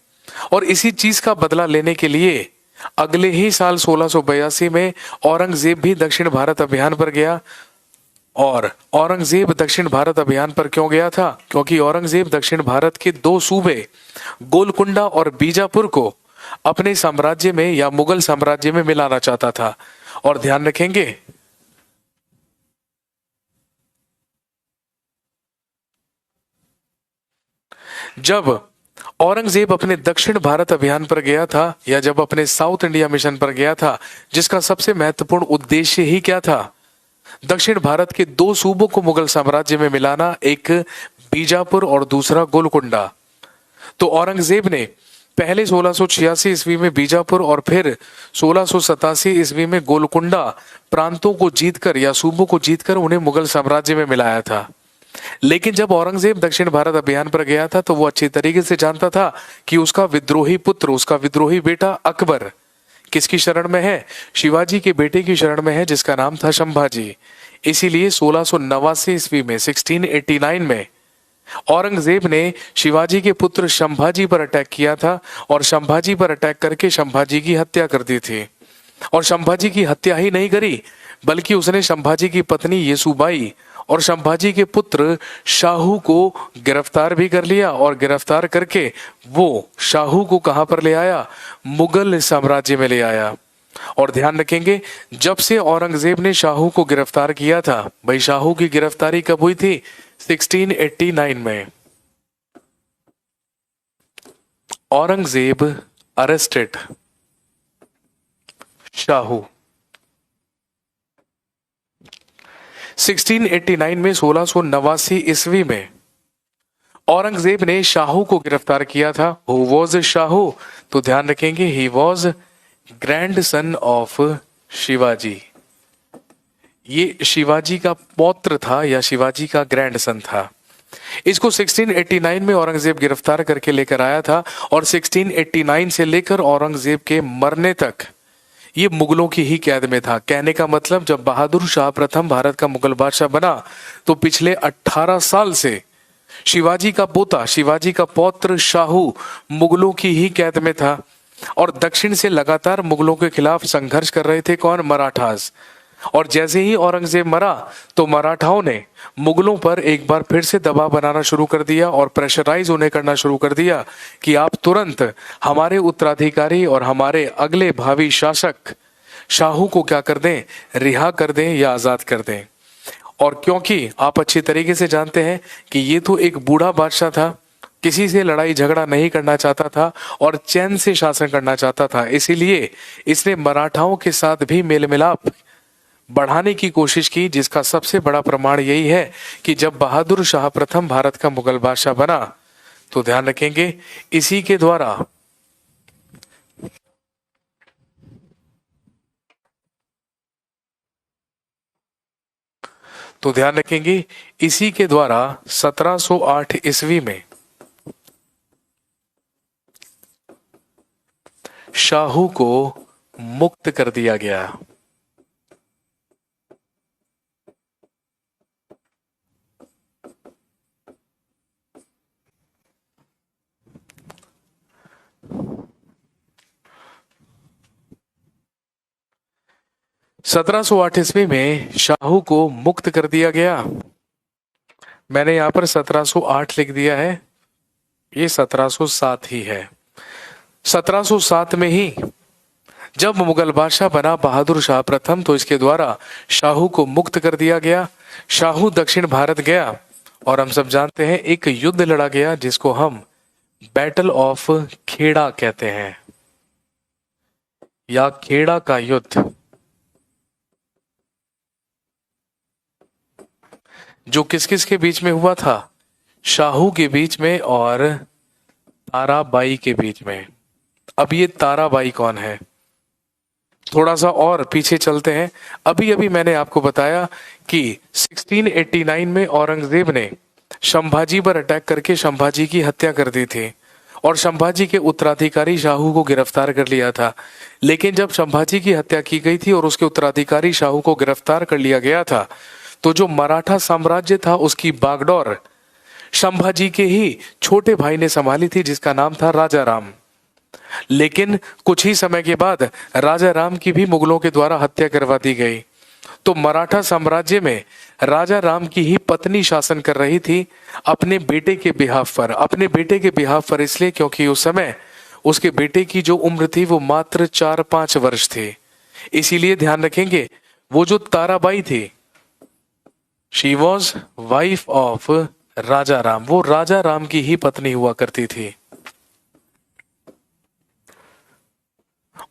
और इसी चीज का बदला लेने के लिए अगले ही साल 1682 में औरंगजेब भी दक्षिण भारत अभियान पर गया। और औरंगजेब दक्षिण भारत अभियान पर क्यों गया था? क्योंकि औरंगजेब दक्षिण भारत के दो सूबे गोलकुंडा और बीजापुर को अपने साम्राज्य में या मुगल साम्राज्य में मिलाना चाहता था। और ध्यान रखेंगे जब औरंगजेब अपने दक्षिण भारत अभियान पर गया था या जब अपने साउथ इंडिया मिशन पर गया था, जिसका सबसे महत्वपूर्ण उद्देश्य ही क्या था? दक्षिण भारत के दो सूबों को मुगल साम्राज्य में मिलाना, एक बीजापुर और दूसरा गोलकुंडा। तो औरंगजेब ने पहले 1686 ईस्वी में बीजापुर और फिर 1687 ईस्वी में गोलकुंडा प्रांतों को जीतकर या सूबों को जीतकर उन्हें मुगल साम्राज्य में मिलाया था। लेकिन जब औरंगजेब दक्षिण भारत अभियान पर गया था तो वो अच्छी तरीके से जानता था कि उसका विद्रोही पुत्र, उसका विद्रोही बेटा अकबर किसकी शरण में है? शिवाजी के बेटे की शरण में है जिसका नाम था संभाजी। इसीलिए 1689 ईस्वी में 1689 में औरंगजेब ने शिवाजी के पुत्र संभाजी पर अटैक किया था और संभाजी पर अटैक करके संभाजी की हत्या कर दी थी। और संभाजी की हत्या ही नहीं करी बल्कि उसने संभाजी की पत्नी येसुबाई और संभाजी के पुत्र शाहू को गिरफ्तार भी कर लिया और गिरफ्तार करके वो शाहू को कहां पर ले आया? मुगल साम्राज्य में ले आया। और ध्यान रखेंगे जब से औरंगजेब ने शाहू को गिरफ्तार किया था, भाई शाहू की गिरफ्तारी कब हुई थी? 1689 में। औरंगजेब अरेस्टेड शाहू 1689 में 1689 ईस्वी में औरंगजेब ने शाहू को गिरफ्तार किया था। Who was Shahu? तो ध्यान रखेंगे he was grand son of Shivaji. ये शिवाजी का पौत्र था या शिवाजी का ग्रैंड सन था। इसको 1689 में औरंगजेब गिरफ्तार करके लेकर आया था और 1689 से लेकर औरंगजेब के मरने तक ये मुगलों की ही कैद में था। कहने का मतलब जब बहादुर शाह प्रथम भारत का मुगल बादशाह बना तो पिछले 18 साल से शिवाजी का पोता, शिवाजी का पौत्र शाहू मुगलों की ही कैद में था और दक्षिण से लगातार मुगलों के खिलाफ संघर्ष कर रहे थे। कौन? मराठास। और जैसे ही औरंगजेब मरा तो मराठाओं ने मुगलों पर एक बार फिर से दबाव बनाना शुरू कर दिया और प्रेशराइज उन्हें करना शुरू कर दिया कि आप तुरंत हमारे उत्तराधिकारी और हमारे अगले भावी शासक शाहू को क्या कर दें? रिहा कर दें या आजाद कर दें। और क्योंकि आप अच्छी तरीके से जानते हैं कि ये तो एक बूढ़ा बादशाह था किसी से लड़ाई झगड़ा नहीं करना चाहता था और चैन से शासन करना चाहता था। इसीलिए इसने मराठाओं के साथ भी मेल मिलाप बढ़ाने की कोशिश की, जिसका सबसे बड़ा प्रमाण यही है कि जब बहादुर शाह प्रथम भारत का मुगल बादशाह बना, तो ध्यान रखेंगे इसी के द्वारा तो ध्यान रखेंगे इसी के द्वारा 1708 ईस्वी में शाहू को मुक्त कर दिया गया। सत्रह सौ आठ ईस्वी में शाहू को मुक्त कर दिया गया। मैंने यहां पर 1708 लिख दिया है, ये 1707 ही है। 1707 में ही जब मुगल बादशाह बना बहादुर शाह प्रथम, तो इसके द्वारा शाहू को मुक्त कर दिया गया। शाहू दक्षिण भारत गया और हम सब जानते हैं एक युद्ध लड़ा गया जिसको हम बैटल ऑफ खेड़ा कहते हैं, या खेड़ा का युद्ध, जो किस किस के बीच में हुआ था? शाहू के बीच में और ताराबाई के बीच में। अब ये ताराबाई कौन है? थोड़ा सा और पीछे चलते हैं। अभी अभी मैंने आपको बताया कि 1689 में औरंगजेब ने संभाजी पर अटैक करके संभाजी की हत्या कर दी थी और संभाजी के उत्तराधिकारी शाहू को गिरफ्तार कर लिया था। लेकिन जब संभाजी की हत्या की गई थी और उसके उत्तराधिकारी शाहू को गिरफ्तार कर लिया गया था, तो जो मराठा साम्राज्य था उसकी बागडोर संभाजी के ही छोटे भाई ने संभाली थी, जिसका नाम था राजा राम। लेकिन कुछ ही समय के बाद राजा राम की भी मुगलों के द्वारा हत्या करवा दी गई। तो मराठा साम्राज्य में राजा राम की ही पत्नी शासन कर रही थी अपने बेटे के बिहाफ पर इसलिए क्योंकि उस समय उसके बेटे की जो उम्र थी वो मात्र 4-5 वर्ष थी। इसीलिए ध्यान रखेंगे वो जो ताराबाई थी, शी वॉज वाइफ ऑफ राजा राम, वो राजा राम की ही पत्नी हुआ करती थी।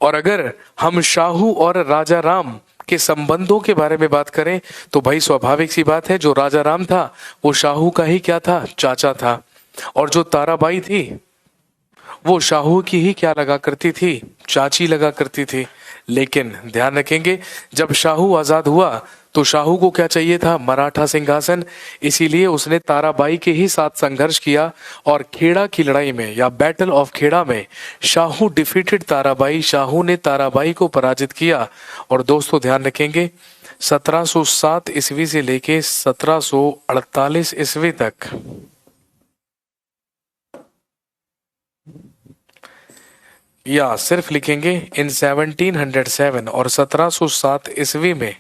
और अगर हम शाहू और राजा राम के संबंधों के बारे में बात करें तो भाई स्वाभाविक सी बात है, जो राजा राम था वो शाहू का ही क्या था? चाचा था। और जो ताराबाई थी वो शाहू की ही क्या लगा करती थी? चाची लगा करती थी। लेकिन ध्यान रखेंगे जब शाहू आजाद हुआ तो शाहू को क्या चाहिए था? मराठा सिंहासन। इसीलिए उसने ताराबाई के ही साथ संघर्ष किया और खेड़ा की लड़ाई में या बैटल ऑफ खेड़ा में शाहू डिफीटेड ताराबाई, शाहू ने ताराबाई को पराजित किया। और दोस्तों ध्यान रखेंगे 1707 ईस्वी से लेके 1748 ईस्वी तक या सिर्फ लिखेंगे इन 1707 और 1707 ईस्वी में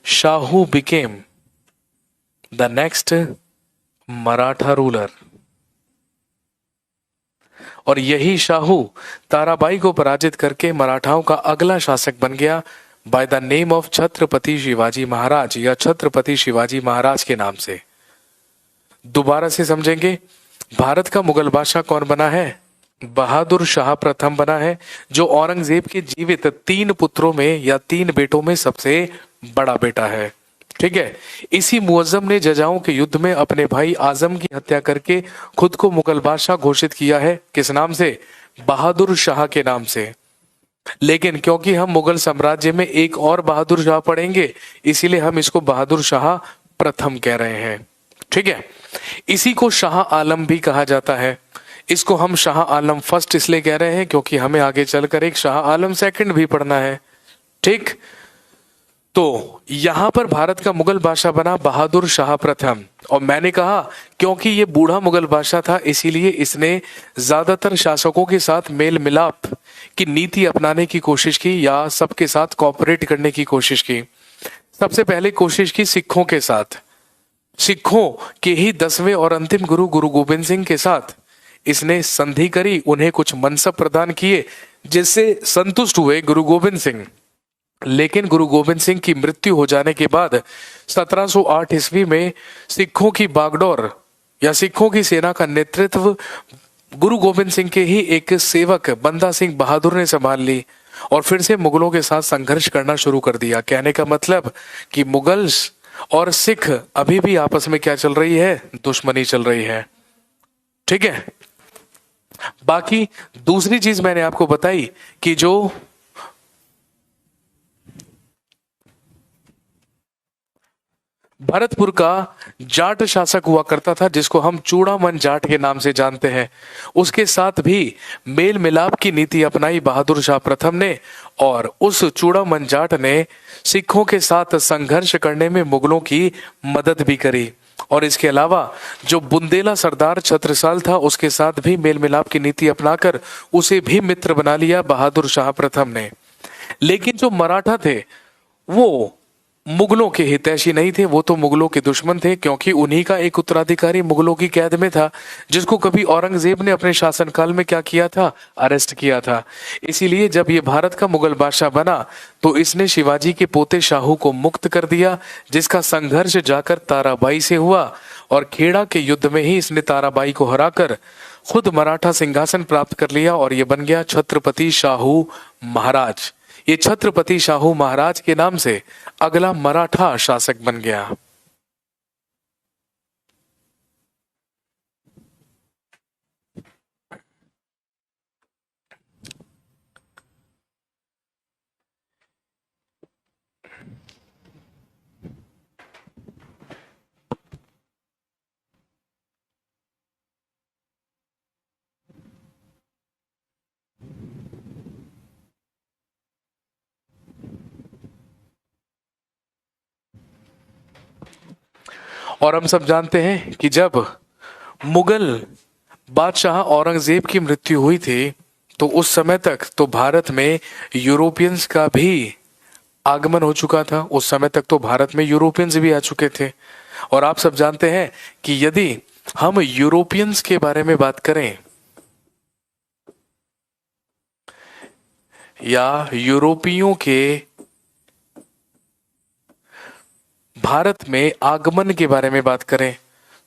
Shahu became the next Maratha ruler. और यही शाहू ताराबाई को पराजित करके मराठाओं का अगला शासक बन गया by the name of Chhatrapati Shivaji Maharaj या छत्रपति शिवाजी महाराज के नाम से। दोबारा से समझेंगे, भारत का मुगल बादशाह कौन बना है? बहादुर शाह प्रथम बना है, जो औरंगजेब के जीवित 3 पुत्रों में या 3 बेटों में सबसे बड़ा बेटा है। ठीक है। इसी मुअज्जम ने जजाओं के युद्ध में अपने भाई आजम की हत्या करके खुद को मुगल बादशाह घोषित किया है। किस नाम से? बहादुर शाह के नाम से। लेकिन क्योंकि हम मुगल साम्राज्य में एक और बहादुर शाह पढ़ेंगे, इसीलिए हम इसको बहादुर शाह प्रथम कह रहे हैं। ठीक है। इसी को शाह आलम भी कहा जाता है। इसको हम शाह आलम फर्स्ट इसलिए कह रहे हैं क्योंकि हमें आगे चलकर एक शाह आलम सेकंड भी पढ़ना है। ठीक। तो यहां पर भारत का मुगल बादशाह बना बहादुर शाह प्रथम। और मैंने कहा क्योंकि ये बूढ़ा मुगल बादशाह था, इसीलिए इसने ज्यादातर शासकों के साथ मेल मिलाप की नीति अपनाने की कोशिश की या सबके साथ कोऑपरेट करने की कोशिश की। सबसे पहले कोशिश की सिखों के साथ। सिखों के ही 10वें और अंतिम गुरु गुरु गोबिंद सिंह के साथ इसने संधि करी, उन्हें कुछ मनसब प्रदान किए जिससे संतुष्ट हुए गुरु गोबिंद सिंह। लेकिन गुरु गोबिंद सिंह की मृत्यु हो जाने के बाद 1708 ईस्वी में सिखों की बागडोर या सिखों की सेना का नेतृत्व गुरु गोविंद सिंह के ही एक सेवक बंदा सिंह बहादुर ने संभाल ली और फिर से मुगलों के साथ संघर्ष करना शुरू कर दिया। कहने का मतलब कि मुगल्स और सिख अभी भी आपस में क्या चल रही है, दुश्मनी चल रही है। ठीक है। बाकी दूसरी चीज मैंने आपको बताई कि जो भरतपुर का जाट शासक हुआ करता था, जिसको हम चूड़ामन जाट के नाम से जानते हैं, उसके साथ भी मेल मिलाप की नीति अपनाई बहादुर शाह प्रथम ने, और उस चूड़ामन जाट ने सिखों के साथ संघर्ष करने में मुगलों की मदद भी करी। और इसके अलावा जो बुंदेला सरदार छत्रसाल था, उसके साथ भी मेल मिलाप की नीति अपनाकर उसे भी मित्र बना लिया बहादुर शाह प्रथम ने। लेकिन जो मराठा थे वो मुगलों के हितैषी नहीं थे, वो तो मुगलों के दुश्मन थे, क्योंकि उन्हीं का एक उत्तराधिकारी मुगलों की कैद में था, जिसको कभी औरंगजेब ने अपने शासनकाल में क्या किया था, अरेस्ट किया था। इसीलिए जब ये भारत का मुगल बादशाह बना तो इसने शिवाजी के पोते शाहू को मुक्त कर दिया, जिसका संघर्ष जाकर ताराबाई से हुआ, और खेड़ा के युद्ध में ही इसने ताराबाई को हराकर खुद मराठा सिंहासन प्राप्त कर लिया, और ये बन गया छत्रपति शाहू महाराज। ये छत्रपति शाहू महाराज के नाम से अगला मराठा शासक बन गया। और हम सब जानते हैं कि जब मुगल बादशाह औरंगजेब की मृत्यु हुई थी तो उस समय तक तो भारत में यूरोपियंस का भी आगमन हो चुका था। उस समय तक तो भारत में यूरोपियंस भी आ चुके थे। और आप सब जानते हैं कि यदि हम यूरोपियंस के बारे में बात करें या यूरोपियों के भारत में आगमन के बारे में बात करें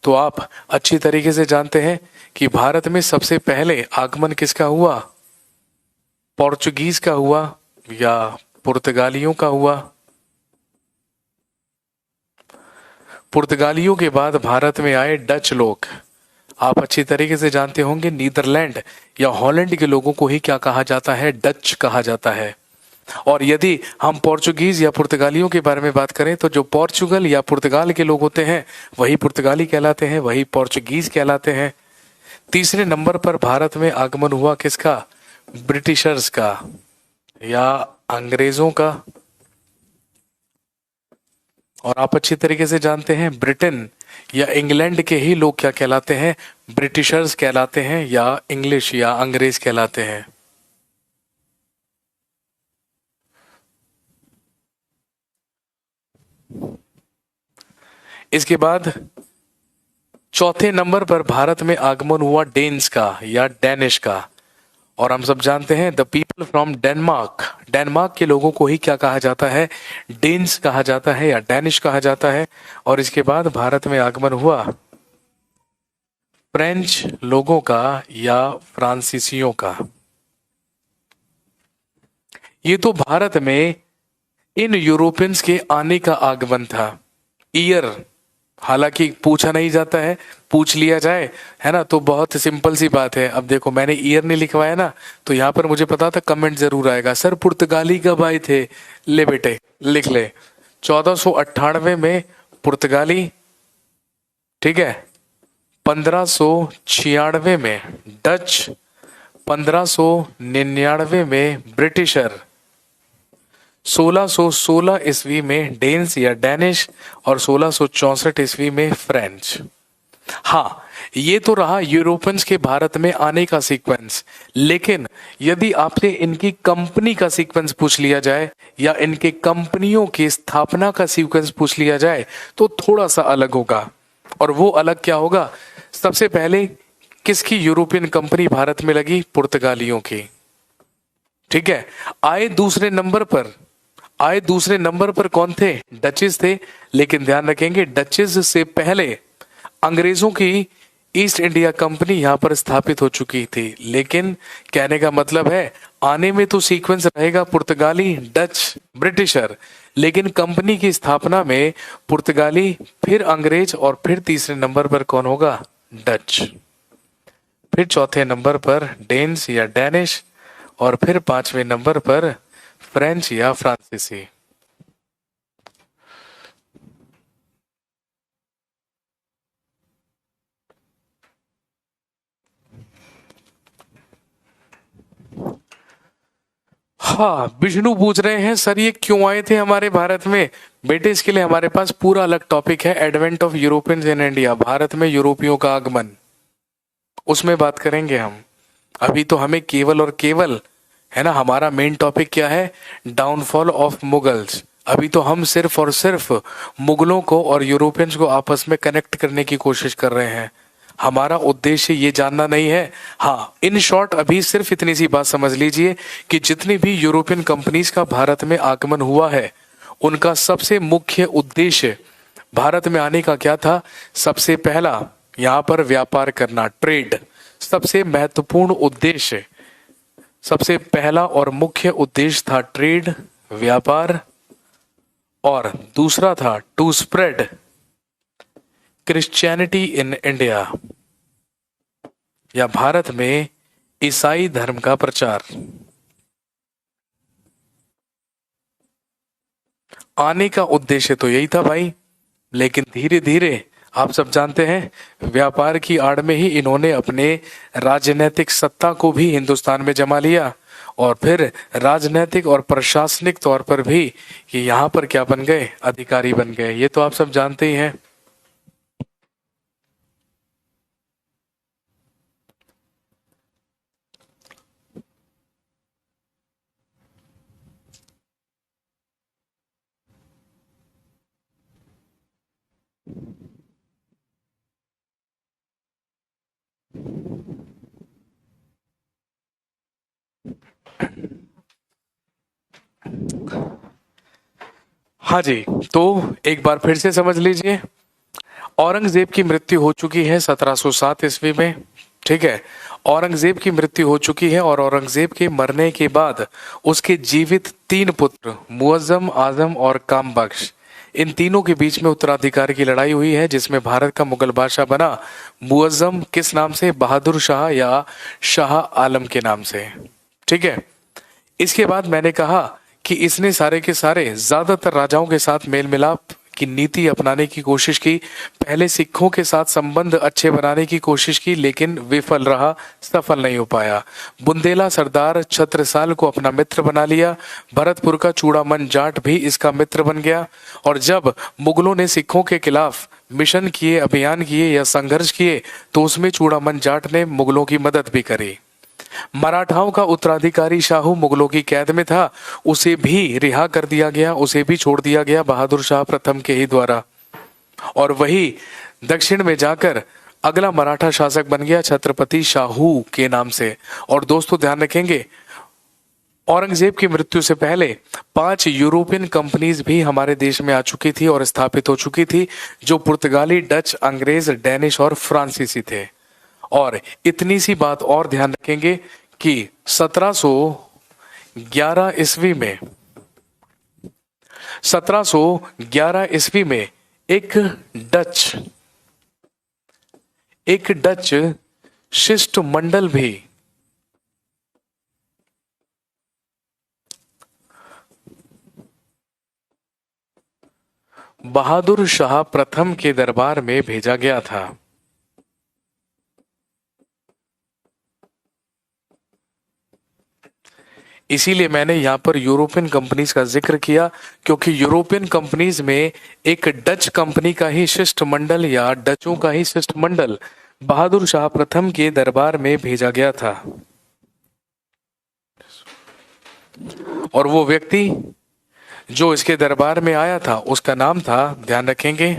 तो आप अच्छी तरीके से जानते हैं कि भारत में सबसे पहले आगमन किसका हुआ, पोर्चुगीज का हुआ या पुर्तगालियों का हुआ। पुर्तगालियों के बाद भारत में आए डच लोग। आप अच्छी तरीके से जानते होंगे नीदरलैंड या हॉलैंड के लोगों को ही क्या कहा जाता है, डच कहा जाता है। और यदि हम पोर्चुगीज या पुर्तगालियों के बारे में बात करें तो जो पोर्चुगल या पुर्तगाल के लोग होते हैं वही पुर्तगाली कहलाते हैं, वही पोर्चुगीज कहलाते हैं। तीसरे नंबर पर भारत में आगमन हुआ किसका, ब्रिटिशर्स का या अंग्रेजों का। और आप अच्छी तरीके से जानते हैं ब्रिटेन या इंग्लैंड के ही लोग क्या कहलाते हैं, ब्रिटिशर्स कहलाते हैं या इंग्लिश या अंग्रेज कहलाते हैं। इसके बाद चौथे नंबर पर भारत में आगमन हुआ डेन्स का या डैनिश का। और हम सब जानते हैं the people from Denmark, Denmark के लोगों को ही क्या कहा जाता है, डेन्स कहा जाता है या डैनिश कहा जाता है। और इसके बाद भारत में आगमन हुआ फ्रेंच लोगों का या फ्रांसीसियों का। ये तो भारत में इन यूरोपियंस के आने का आगमन था। ईयर हालांकि पूछा नहीं जाता है, पूछ लिया जाए है ना, तो बहुत सिंपल सी बात है। अब देखो मैंने ईयर नहीं लिखवाया ना, तो यहाँ पर मुझे पता था कमेंट जरूर आएगा, सर पुर्तगाली कब आए थे। ले बेटे लिख ले, 1498 में पुर्तगाली, ठीक है, 1596 में डच, 1599 में ब्रिटिशर, 1616 ईस्वी में डेन्स या डैनिश और 1664 ईस्वी में फ्रेंच। हाँ, ये तो रहा यूरोपियंस के भारत में आने का सीक्वेंस। लेकिन यदि आपसे इनकी कंपनी का सीक्वेंस पूछ लिया जाए या इनके कंपनियों की स्थापना का सीक्वेंस पूछ लिया जाए तो थोड़ा सा अलग होगा। और वो अलग क्या होगा, सबसे पहले किसकी यूरोपियन कंपनी भारत में लगी, पुर्तगालियों की, ठीक है। आए दूसरे नंबर पर कौन थे, डचेस थे। लेकिन ध्यान रखेंगे डचेस से पहले अंग्रेजों की ईस्ट इंडिया कंपनी यहाँ पर स्थापित हो चुकी थी। लेकिन कहने का मतलब है आने में तो सीक्वेंस रहेगा पुर्तगाली, डच, ब्रिटिशर, लेकिन कंपनी की स्थापना में पुर्तगाली, फिर अंग्रेज और फिर तीसरे नंबर पर कौन होगा? डच। फिर चौथे नंबर पर डेन्स या डैनिश और फिर पांचवें नंबर पर फ्रेंच या फ्रांसीसी। हाँ, विष्णु पूछ रहे हैं सर ये क्यों आए थे हमारे भारत में? बेटे इसके लिए हमारे पास पूरा अलग टॉपिक है, advent of Europeans in India, Bharat में यूरोपियों का आगमन, उसमें बात करेंगे हम। अभी तो हमें केवल और केवल, है ना, हमारा मेन टॉपिक क्या है? Downfall of Mughals. अभी तो हम सिर्फ और सिर्फ मुगलों को और यूरोपियंस को आपस में कनेक्ट करने की कोशिश कर रहे हैं। हमारा उद्देश्य ये जानना नहीं है। हाँ, इन शॉर्ट अभी सिर्फ इतनी सी बात समझ लीजिए कि जितनी भी यूरोपियन कंपनीज का भारत में आगमन हुआ है, उनका सबसे मुख्य उद्देश्य भारत में आने का क्या था? सबसे पहला यहाँ पर व्यापार करना, ट्रेड, सबसे महत्वपूर्ण उद्देश्य, सबसे पहला और मुख्य उद्देश्य था ट्रेड, व्यापार, और दूसरा था to spread Christianity in India, या भारत में ईसाई धर्म का प्रचार। आने का उद्देश्य तो यही था भाई, लेकिन धीरे धीरे आप सब जानते हैं व्यापार की आड़ में ही इन्होंने अपने राजनीतिक सत्ता को भी हिंदुस्तान में जमा लिया, और फिर राजनीतिक और प्रशासनिक तौर पर भी ये यहाँ पर क्या बन गए? अधिकारी बन गए। ये तो आप सब जानते ही हैं। हाँ जी, तो एक बार फिर से समझ लीजिए, औरंगजेब की मृत्यु हो चुकी है 1707 ईस्वी में, ठीक है। औरंगजेब की मृत्यु हो चुकी है और औरंगजेब के मरने के बाद उसके जीवित तीन पुत्र मुअज्जम, आजम और कामबख्श, इन तीनों के बीच में उत्तराधिकार की लड़ाई हुई है, जिसमें भारत का मुगल बादशाह बना मुअज्जम, किस नाम से? बहादुर शाह या शाह आलम के नाम से, ठीक है। इसके बाद मैंने कहा कि इसने सारे के सारे ज्यादातर राजाओं के साथ मेल मिलाप की नीति अपनाने की कोशिश की, पहले सिखों के साथ संबंध अच्छे बनाने की कोशिश की, लेकिन विफल रहा, सफल नहीं हो पाया। बुंदेला सरदार छत्रसाल को अपना मित्र बना लिया, भरतपुर का चूड़ामन जाट भी इसका मित्र बन गया, और जब मुगलों ने सिखों के खिलाफ मिशन किए, अभियान किए या संघर्ष किए, तो उसमें चूड़ामन जाट ने मुगलों की मदद भी करी। मराठाओं का उत्तराधिकारी शाहू मुगलों की कैद में था, उसे भी रिहा कर दिया गया, उसे भी छोड़ दिया गया बहादुर शाह प्रथम के ही द्वारा, और वही दक्षिण में जाकर अगला मराठा शासक बन गया छत्रपति शाहू के नाम से। और दोस्तों ध्यान रखेंगे, औरंगजेब की मृत्यु से पहले 5 यूरोपियन कंपनीज भी हमारे देश में आ चुकी थी और स्थापित हो चुकी थी, जो पुर्तगाली, डच, अंग्रेज, डेनिश और फ्रांसीसी थे। और इतनी सी बात और ध्यान रखेंगे कि 1711 ईस्वी में 1711 ईस्वी में एक डच शिष्टमंडल भी बहादुर शाह प्रथम के दरबार में भेजा गया था। इसीलिए मैंने यहाँ पर यूरोपियन कंपनीज का जिक्र किया, क्योंकि यूरोपियन कंपनीज में एक डच कंपनी का ही शिष्टमंडल या डचों का ही शिष्टमंडल बहादुर शाह प्रथम के दरबार में भेजा गया था। और वो व्यक्ति जो इसके दरबार में आया था उसका नाम था, ध्यान रखेंगे,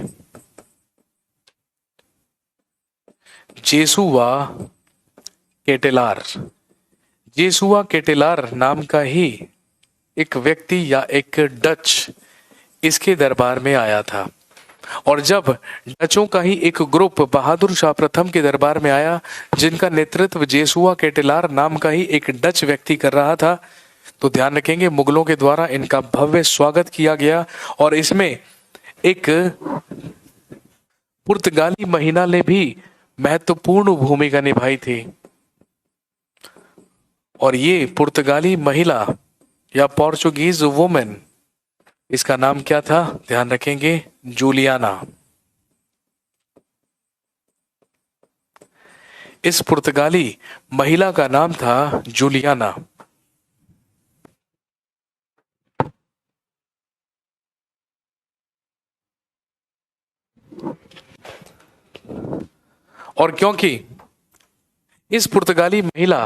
जेसुआ केटेलार। जेसुआ केटेलार नाम का ही एक व्यक्ति या एक डच इसके दरबार में आया था। और जब डचों का ही एक ग्रुप बहादुर शाह प्रथम के दरबार में आया, जिनका नेतृत्व जेसुआ केटेलार नाम का ही एक डच व्यक्ति कर रहा था, तो ध्यान रखेंगे मुगलों के द्वारा इनका भव्य स्वागत किया गया और इसमें एक पुर्तगाली महिला ने भी महत्वपूर्ण भूमिका निभाई थी। और ये पुर्तगाली महिला या पोर्चुगीज वुमेन, इसका नाम क्या था, ध्यान रखेंगे, जूलियाना। इस पुर्तगाली महिला का नाम था जूलियाना। और क्योंकि इस पुर्तगाली महिला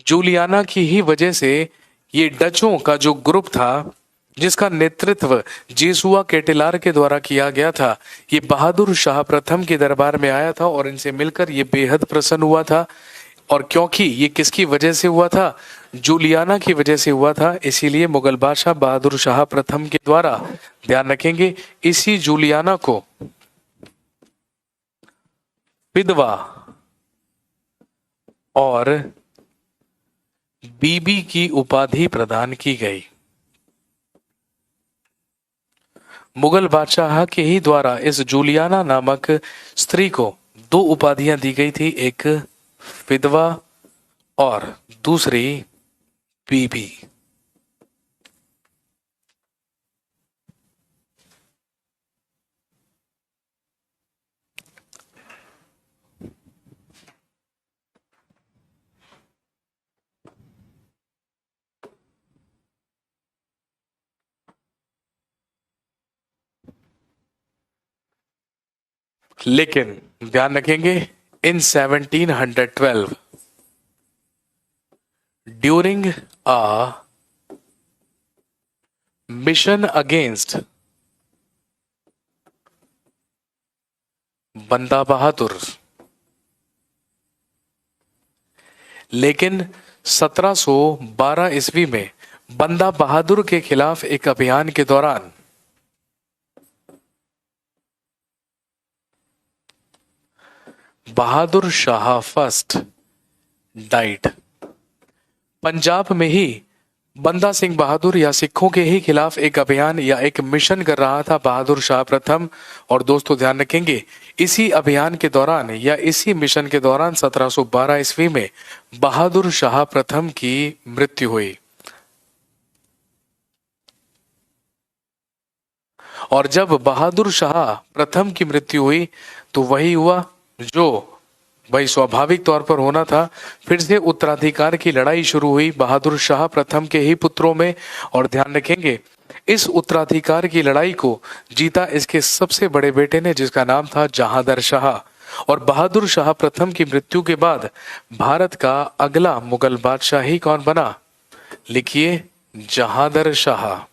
जूलियाना की ही वजह से ये डचों का जो ग्रुप था, जिसका नेतृत्व जेसुआ केटेलार के द्वारा किया गया था, ये बहादुर शाह प्रथम के दरबार में आया था और इनसे मिलकर ये बेहद प्रसन्न हुआ था। और क्योंकि ये किसकी वजह से हुआ था, जूलियाना की वजह से हुआ था, इसीलिए मुगल बादशाह बहादुर शाह प्रथम के द्वारा, ध्यान रखेंगे, इसी जूलियाना को विधवा और बीबी की उपाधि प्रदान की गई। मुगल बादशाह के ही द्वारा इस जूलियाना नामक स्त्री को दो उपाधियां दी गई थी, एक विधवा और दूसरी बीबी। लेकिन ध्यान रखेंगे, इन 1712 ड्यूरिंग अ मिशन अगेंस्ट बंदा बहादुर, लेकिन 1712 ईस्वी में बंदा बहादुर के खिलाफ एक अभियान के दौरान बहादुर शाह फर्स्ट डाइड। पंजाब में ही बंदा सिंह बहादुर या सिखों के ही खिलाफ एक अभियान या एक मिशन कर रहा था बहादुर शाह प्रथम। और दोस्तों ध्यान रखेंगे, इसी अभियान के दौरान या इसी मिशन के दौरान 1712 ईस्वी में बहादुर शाह प्रथम की मृत्यु हुई। और जब बहादुर शाह प्रथम की मृत्यु हुई तो वही हुआ जो भाई स्वाभाविक तौर पर होना था, फिर से उत्तराधिकार की लड़ाई शुरू हुई बहादुर शाह प्रथम के ही पुत्रों में। और ध्यान रखेंगे, इस उत्तराधिकार की लड़ाई को जीता इसके सबसे बड़े बेटे ने, जिसका नाम था जहांदर शाह। और बहादुर शाह प्रथम की मृत्यु के बाद भारत का अगला मुगल बादशाह ही कौन बना, लिखिए, जहांदर शाह।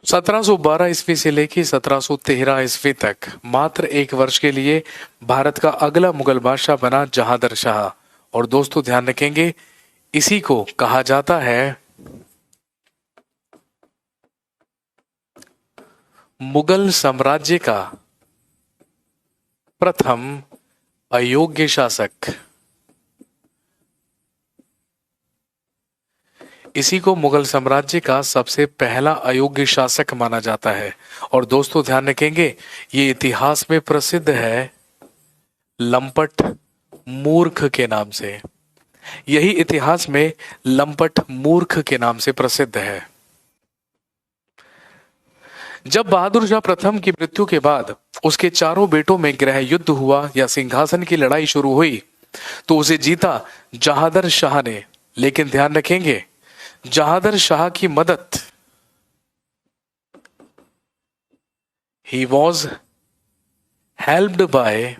1712 ईस्वी से लेकर 1713 ईस्वी तक मात्र एक वर्ष के लिए भारत का अगला मुगल बादशाह बना जहांदर शाह। और दोस्तों ध्यान रखेंगे, इसी को कहा जाता है मुगल साम्राज्य का प्रथम अयोग्य शासक। इसी को मुगल साम्राज्य का सबसे पहला अयोग्य शासक माना जाता है। और दोस्तों ध्यान रखेंगे, ये इतिहास में प्रसिद्ध है लंपट मूर्ख के नाम से। यही इतिहास में लंपट मूर्ख के नाम से प्रसिद्ध है। जब बहादुर शाह प्रथम की मृत्यु के बाद उसके चारों बेटों में गृह युद्ध हुआ या सिंहासन की लड़ाई शुरू हुई, तो उसे जीता जहांदर शाह ने। लेकिन ध्यान रखेंगे, जहांदर शाह की मदद ही was helped by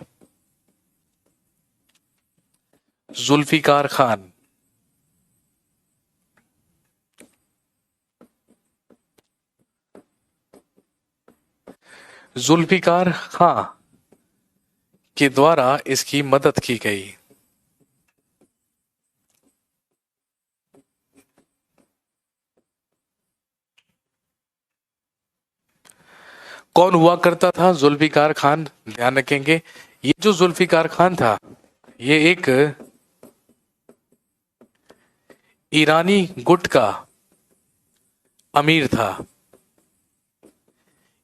Zulfiqar Khan. Zulfiqar Khan के द्वारा इसकी मदद की गई। कौन हुआ करता था जुल्फिकार खान? ध्यान रखेंगे, ये जो जुल्फिकार खान था, ये एक ईरानी गुट का अमीर था।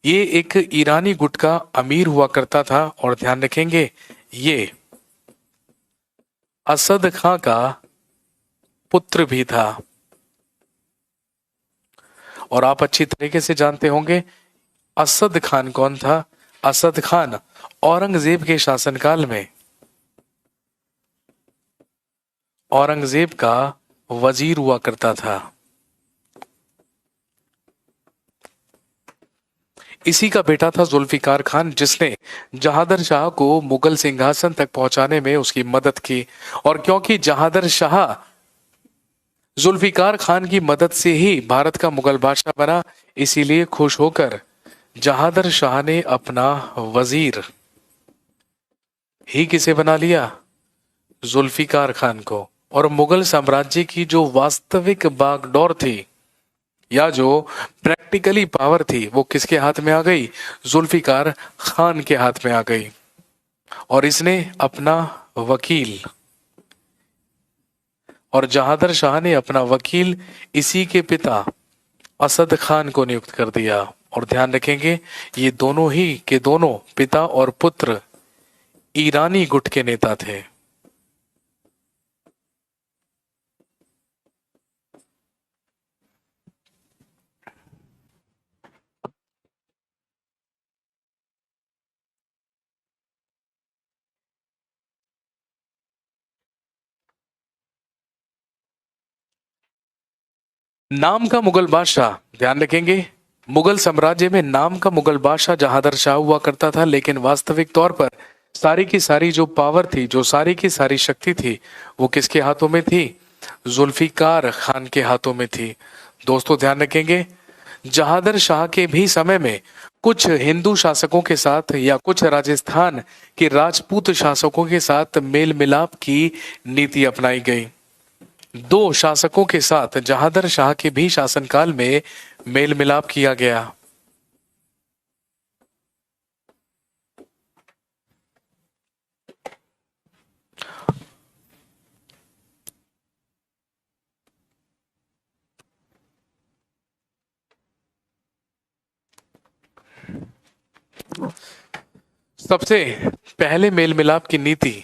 ये एक ईरानी गुट का अमीर हुआ करता था और ध्यान रखेंगे, ये असद खां का पुत्र भी था। और आप अच्छी तरीके से जानते होंगे असद खान कौन था। असद खान औरंगजेब के शासनकाल में औरंगजेब का वजीर हुआ करता था। इसी का बेटा था जुल्फिकार खान, जिसने जहादर शाह को मुगल सिंहासन तक पहुंचाने में उसकी मदद की। और क्योंकि जहादर शाह जुल्फिकार खान की मदद से ही भारत का मुगल बादशाह बना, इसीलिए खुश होकर जहादर शाह ने अपना वजीर ही किसे बना लिया? जुल्फिकार खान को। और मुगल साम्राज्य की जो वास्तविक बागडोर थी, या जो प्रैक्टिकली पावर थी, वो किसके हाथ में आ गई? जुल्फिकार खान के हाथ में आ गई। और इसने अपना वकील, और जहादर शाह ने अपना वकील इसी के पिता असद खान को नियुक्त कर दिया। और ध्यान रखेंगे, ये दोनों ही के दोनों पिता और पुत्र ईरानी गुट के नेता थे। नाम का मुगल बादशाह, ध्यान रखेंगे, मुगल साम्राज्य में नाम का मुगल बादशाह जहादर शाह हुआ करता था, लेकिन वास्तविक तौर पर सारी की सारी जो पावर थी, जो सारी की सारी शक्ति थी, वो किसके हाथों में थी? जुल्फिकार खान के हाथों में थी। दोस्तों ध्यान रखेंगे, जहादर शाह के भी समय में कुछ हिंदू शासकों के साथ या कुछ राजस्थान के राजपूत शासकों के साथ मेल मिलाप की नीति अपनाई गई। दो शासकों के साथ जहादर शाह के भी शासनकाल में मेल मिलाप किया गया। सबसे पहले मेल मिलाप की नीति,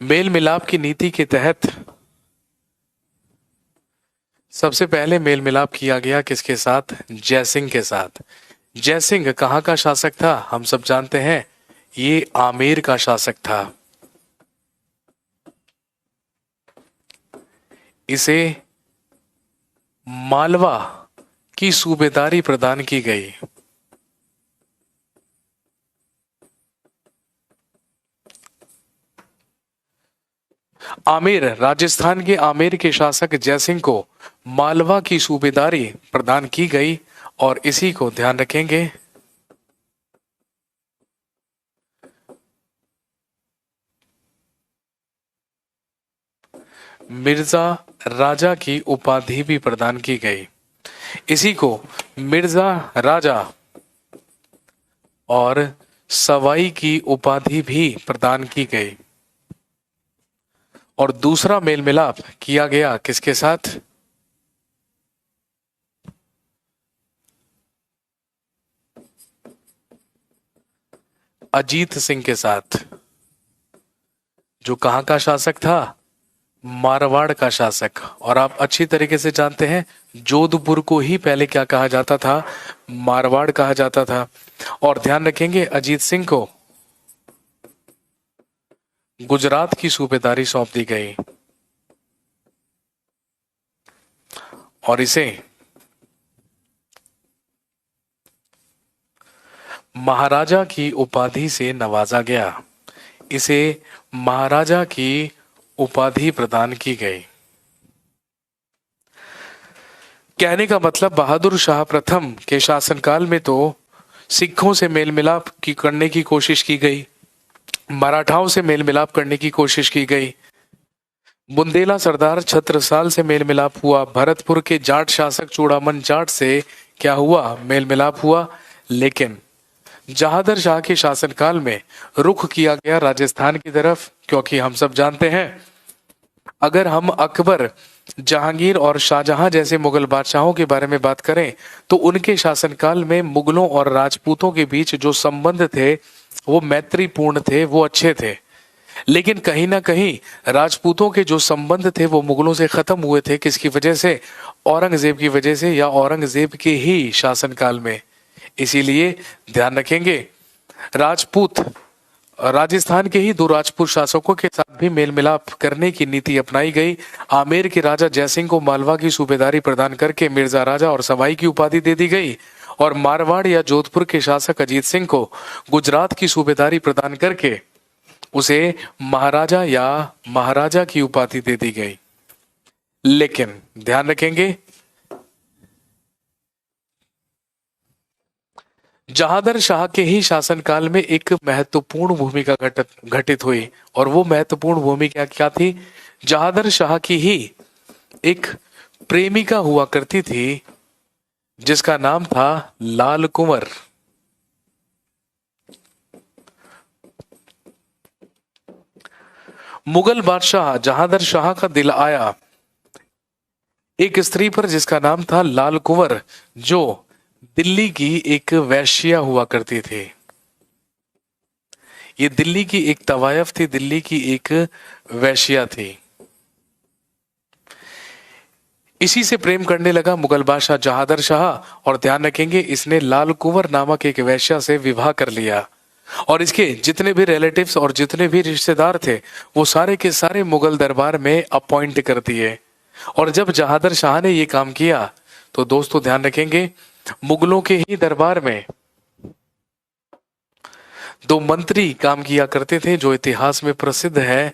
मेल मिलाप की नीति के तहत सबसे पहले मेल मिलाप किया गया किसके साथ? जयसिंह के साथ। जयसिंह कहाँ का शासक था? हम सब जानते हैं, ये आमेर का शासक था। इसे मालवा की सूबेदारी प्रदान की गई। आमेर, राजस्थान के आमेर के शासक जयसिंह को मालवा की सूबेदारी प्रदान की गई। और इसी को ध्यान रखेंगे, मिर्जा राजा की उपाधि भी प्रदान की गई। इसी को मिर्जा राजा और सवाई की उपाधि भी प्रदान की गई। और दूसरा मेल मिलाप किया गया किसके साथ? अजीत सिंह के साथ, जो कहां का शासक था? मारवाड़ का शासक। और आप अच्छी तरीके से जानते हैं, जोधपुर को ही पहले क्या कहा जाता था? मारवाड़ कहा जाता था। और ध्यान रखेंगे, अजीत सिंह को गुजरात की सूबेदारी सौंप दी गई। और इसे महाराजा की उपाधि से नवाजा गया। इसे महाराजा की उपाधि प्रदान की गई। कहने का मतलब बहादुर शाह प्रथम के शासनकाल में तो सिखों से मेल मिलाप करने की कोशिश की गई, मराठाओं से मेल मिलाप करने की कोशिश की गई, बुंदेला सरदार छत्रसाल से मेल मिलाप हुआ, भरतपुर के जाट शासक चूड़ामन जाट से क्या हुआ, मेल मिलाप हुआ। लेकिन जहादर शाह के शासनकाल में रुख किया गया राजस्थान की तरफ, क्योंकि हम सब जानते हैं अगर हम अकबर, जहांगीर और शाहजहां जैसे मुगल बादशाहों के बारे में बात करें तो उनके शासनकाल में मुगलों और राजपूतों के बीच जो संबंध थे वो मैत्रीपूर्ण थे, वो अच्छे थे। लेकिन कहीं ना कहीं राजपूतों के जो संबंध थे वो मुगलों से खत्म हुए थे। किसकी वजह से? औरंगजेब की वजह से, या औरंगजेब के ही शासनकाल में। इसीलिए ध्यान रखेंगे राजपूत, राजस्थान के ही दो राजपूत शासकों के साथ भी मेल मिलाप करने की नीति अपनाई गई। आमेर के राजा जयसिंह को मालवा की सूबेदारी प्रदान करके मिर्जा राजा और सवाई की उपाधि दे दी गई, और मारवाड़ या जोधपुर के शासक अजीत सिंह को गुजरात की सूबेदारी प्रदान करके उसे महाराजा या महाराजा की उपाधि दे दी गई। लेकिन ध्यान रखेंगे जहादर शाह के ही शासनकाल में एक महत्वपूर्ण भूमिका घटित हुई, और वो महत्वपूर्ण भूमिका क्या थी? जहादर शाह की ही एक प्रेमिका हुआ करती थी जिसका नाम था लाल कुंवर। मुगल बादशाह जहादर शाह का दिल आया एक स्त्री पर जिसका नाम था लाल कुंवर, जो दिल्ली की एक वैश्या हुआ करती थी। ये दिल्ली की एक तवायफ थी, दिल्ली की एक वैश्या थी। इसी से प्रेम करने लगा मुगल बादशाह जहादर शाह, और ध्यान रखेंगे इसने लाल कुंवर नामक एक वैश्या से विवाह कर लिया, और इसके जितने भी रिलेटिव्स और जितने भी रिश्तेदार थे वो सारे के सारे मुगल दरबार में अपॉइंट कर दिए। और जब जहादर शाह ने ये काम किया तो दोस्तों ध्यान रखेंगे मुगलों के ही दरबार में दो मंत्री काम किया करते थे जो इतिहास में प्रसिद्ध है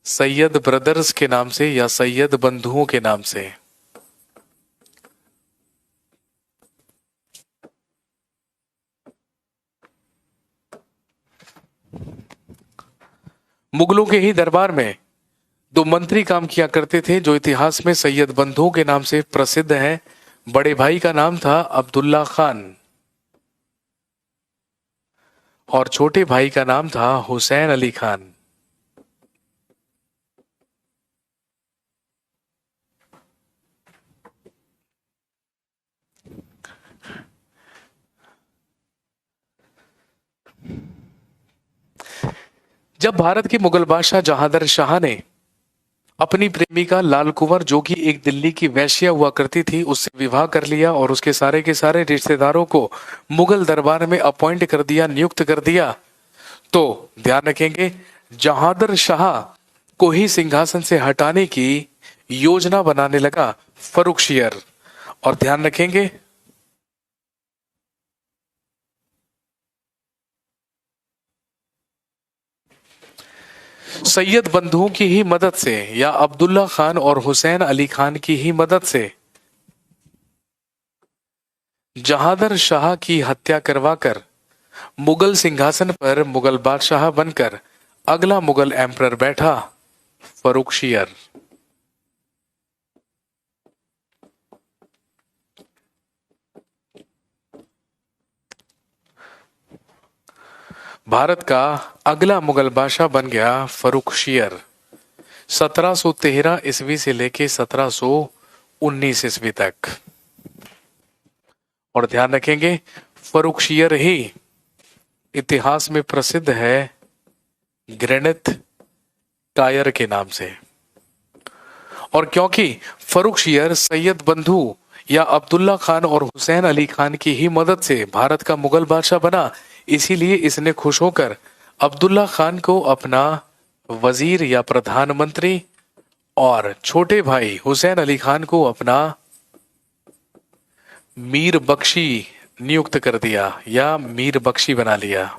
सैयद ब्रदर्स के नाम से या सैयद बंधुओं के नाम से। मुगलों के ही दरबार में दो मंत्री काम किया करते थे जो इतिहास में सैयद बंधुओं के नाम से प्रसिद्ध हैं। बड़े भाई का नाम था अब्दुल्ला खान और छोटे भाई का नाम था हुसैन अली खान। जब भारत के मुगल बादशाह जहादर शाह ने अपनी प्रेमिका लाल कुंवर, जो कि एक दिल्ली की वैश्या हुआ करती थी, उससे विवाह कर लिया और उसके सारे के सारे रिश्तेदारों को मुगल दरबार में अपॉइंट कर दिया, नियुक्त कर दिया, तो ध्यान रखेंगे जहादर शाह को ही सिंहासन से हटाने की योजना बनाने लगा फर्रुखशियर। और ध्यान रखेंगे सैयद बंधुओं की ही मदद से या अब्दुल्ला खान और हुसैन अली खान की ही मदद से जहादर शाह की हत्या करवाकर मुगल सिंहासन पर मुगल बादशाह बनकर अगला मुगल एम्परर बैठा फर्रुखशियर। भारत का अगला मुगल बादशाह बन गया फर्रुखशियर 1713 ईस्वी से लेके 1719 ईस्वी तक। और ध्यान रखेंगे फर्रुखशियर ही इतिहास में प्रसिद्ध है ग्रेनिथ कायर के नाम से। और क्योंकि फर्रुखशियर सैयद बंधु या अब्दुल्ला खान और हुसैन अली खान की ही मदद से भारत का मुगल बादशाह बना, इसीलिए इसने खुश होकर अब्दुल्ला खान को अपना वजीर या प्रधानमंत्री और छोटे भाई हुसैन अली खान को अपना मीर बख्शी नियुक्त कर दिया या मीर बख्शी बना लिया।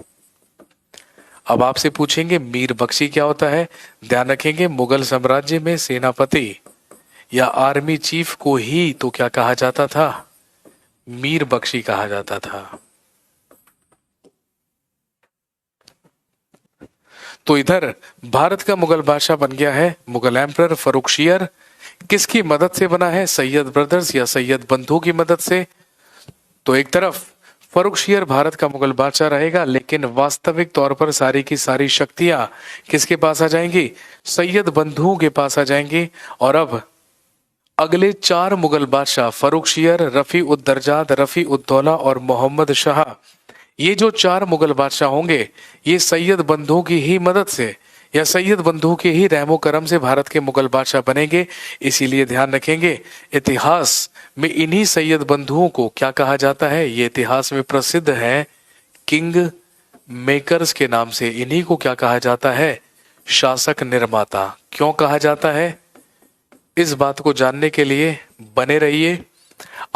अब आपसे पूछेंगे मीर बख्शी क्या होता है। ध्यान रखेंगे मुगल साम्राज्य में सेनापति या आर्मी चीफ को ही तो क्या कहा जाता था, मीर बख्शी कहा जाता था। तो इधर भारत का मुगल बादशाह बन गया है मुगल एम्परर फर्रुखशियर। किसकी मदद से बना है, सैयद ब्रदर्स या सैयद बंधु की मदद से। तो एक तरफ फर्रुखशियर भारत का मुगल बादशाह रहेगा, लेकिन वास्तविक तौर पर सारी की सारी शक्तियां किसके पास आ जाएंगी, सैयद बंधुओं के पास आ जाएंगी। और अब अगले 4 मुगल बादशाह फर्रुखशियर, रफी उद दरजाद, रफी उद दौला और मोहम्मद शाह, ये जो 4 मुगल बादशाह होंगे ये सैयद बंधुओं की ही मदद से या सैयद बंधुओं के ही रहमो करम से भारत के मुगल बादशाह बनेंगे। इसीलिए ध्यान रखेंगे इतिहास में इन्हीं सैयद बंधुओं को क्या कहा जाता है, ये इतिहास में प्रसिद्ध है किंग मेकर्स के नाम से। इन्हीं को क्या कहा जाता है, शासक निर्माता। क्यों कहा जाता है, इस बात को जानने के लिए बने रहिए।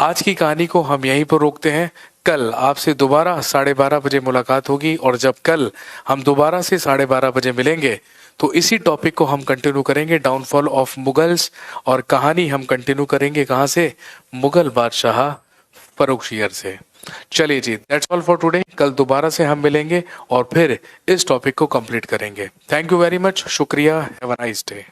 आज की कहानी को हम यहीं पर रोकते हैं। कल आपसे दोबारा 12:30 बजे मुलाकात होगी और जब कल हम दोबारा से 12:30 बजे मिलेंगे तो इसी टॉपिक को हम कंटिन्यू करेंगे, डाउनफॉल ऑफ मुगल्स। और कहानी हम कंटिन्यू करेंगे कहां से, मुगल बादशाह फर्रुखशियर से। चलिए जी, दैट्स ऑल फॉर टुडे। कल दोबारा से हम मिलेंगे और फिर इस टॉपिक को कंप्लीट करेंगे। थैंक यू वेरी मच, शुक्रिया, हैव अ नाइस डे।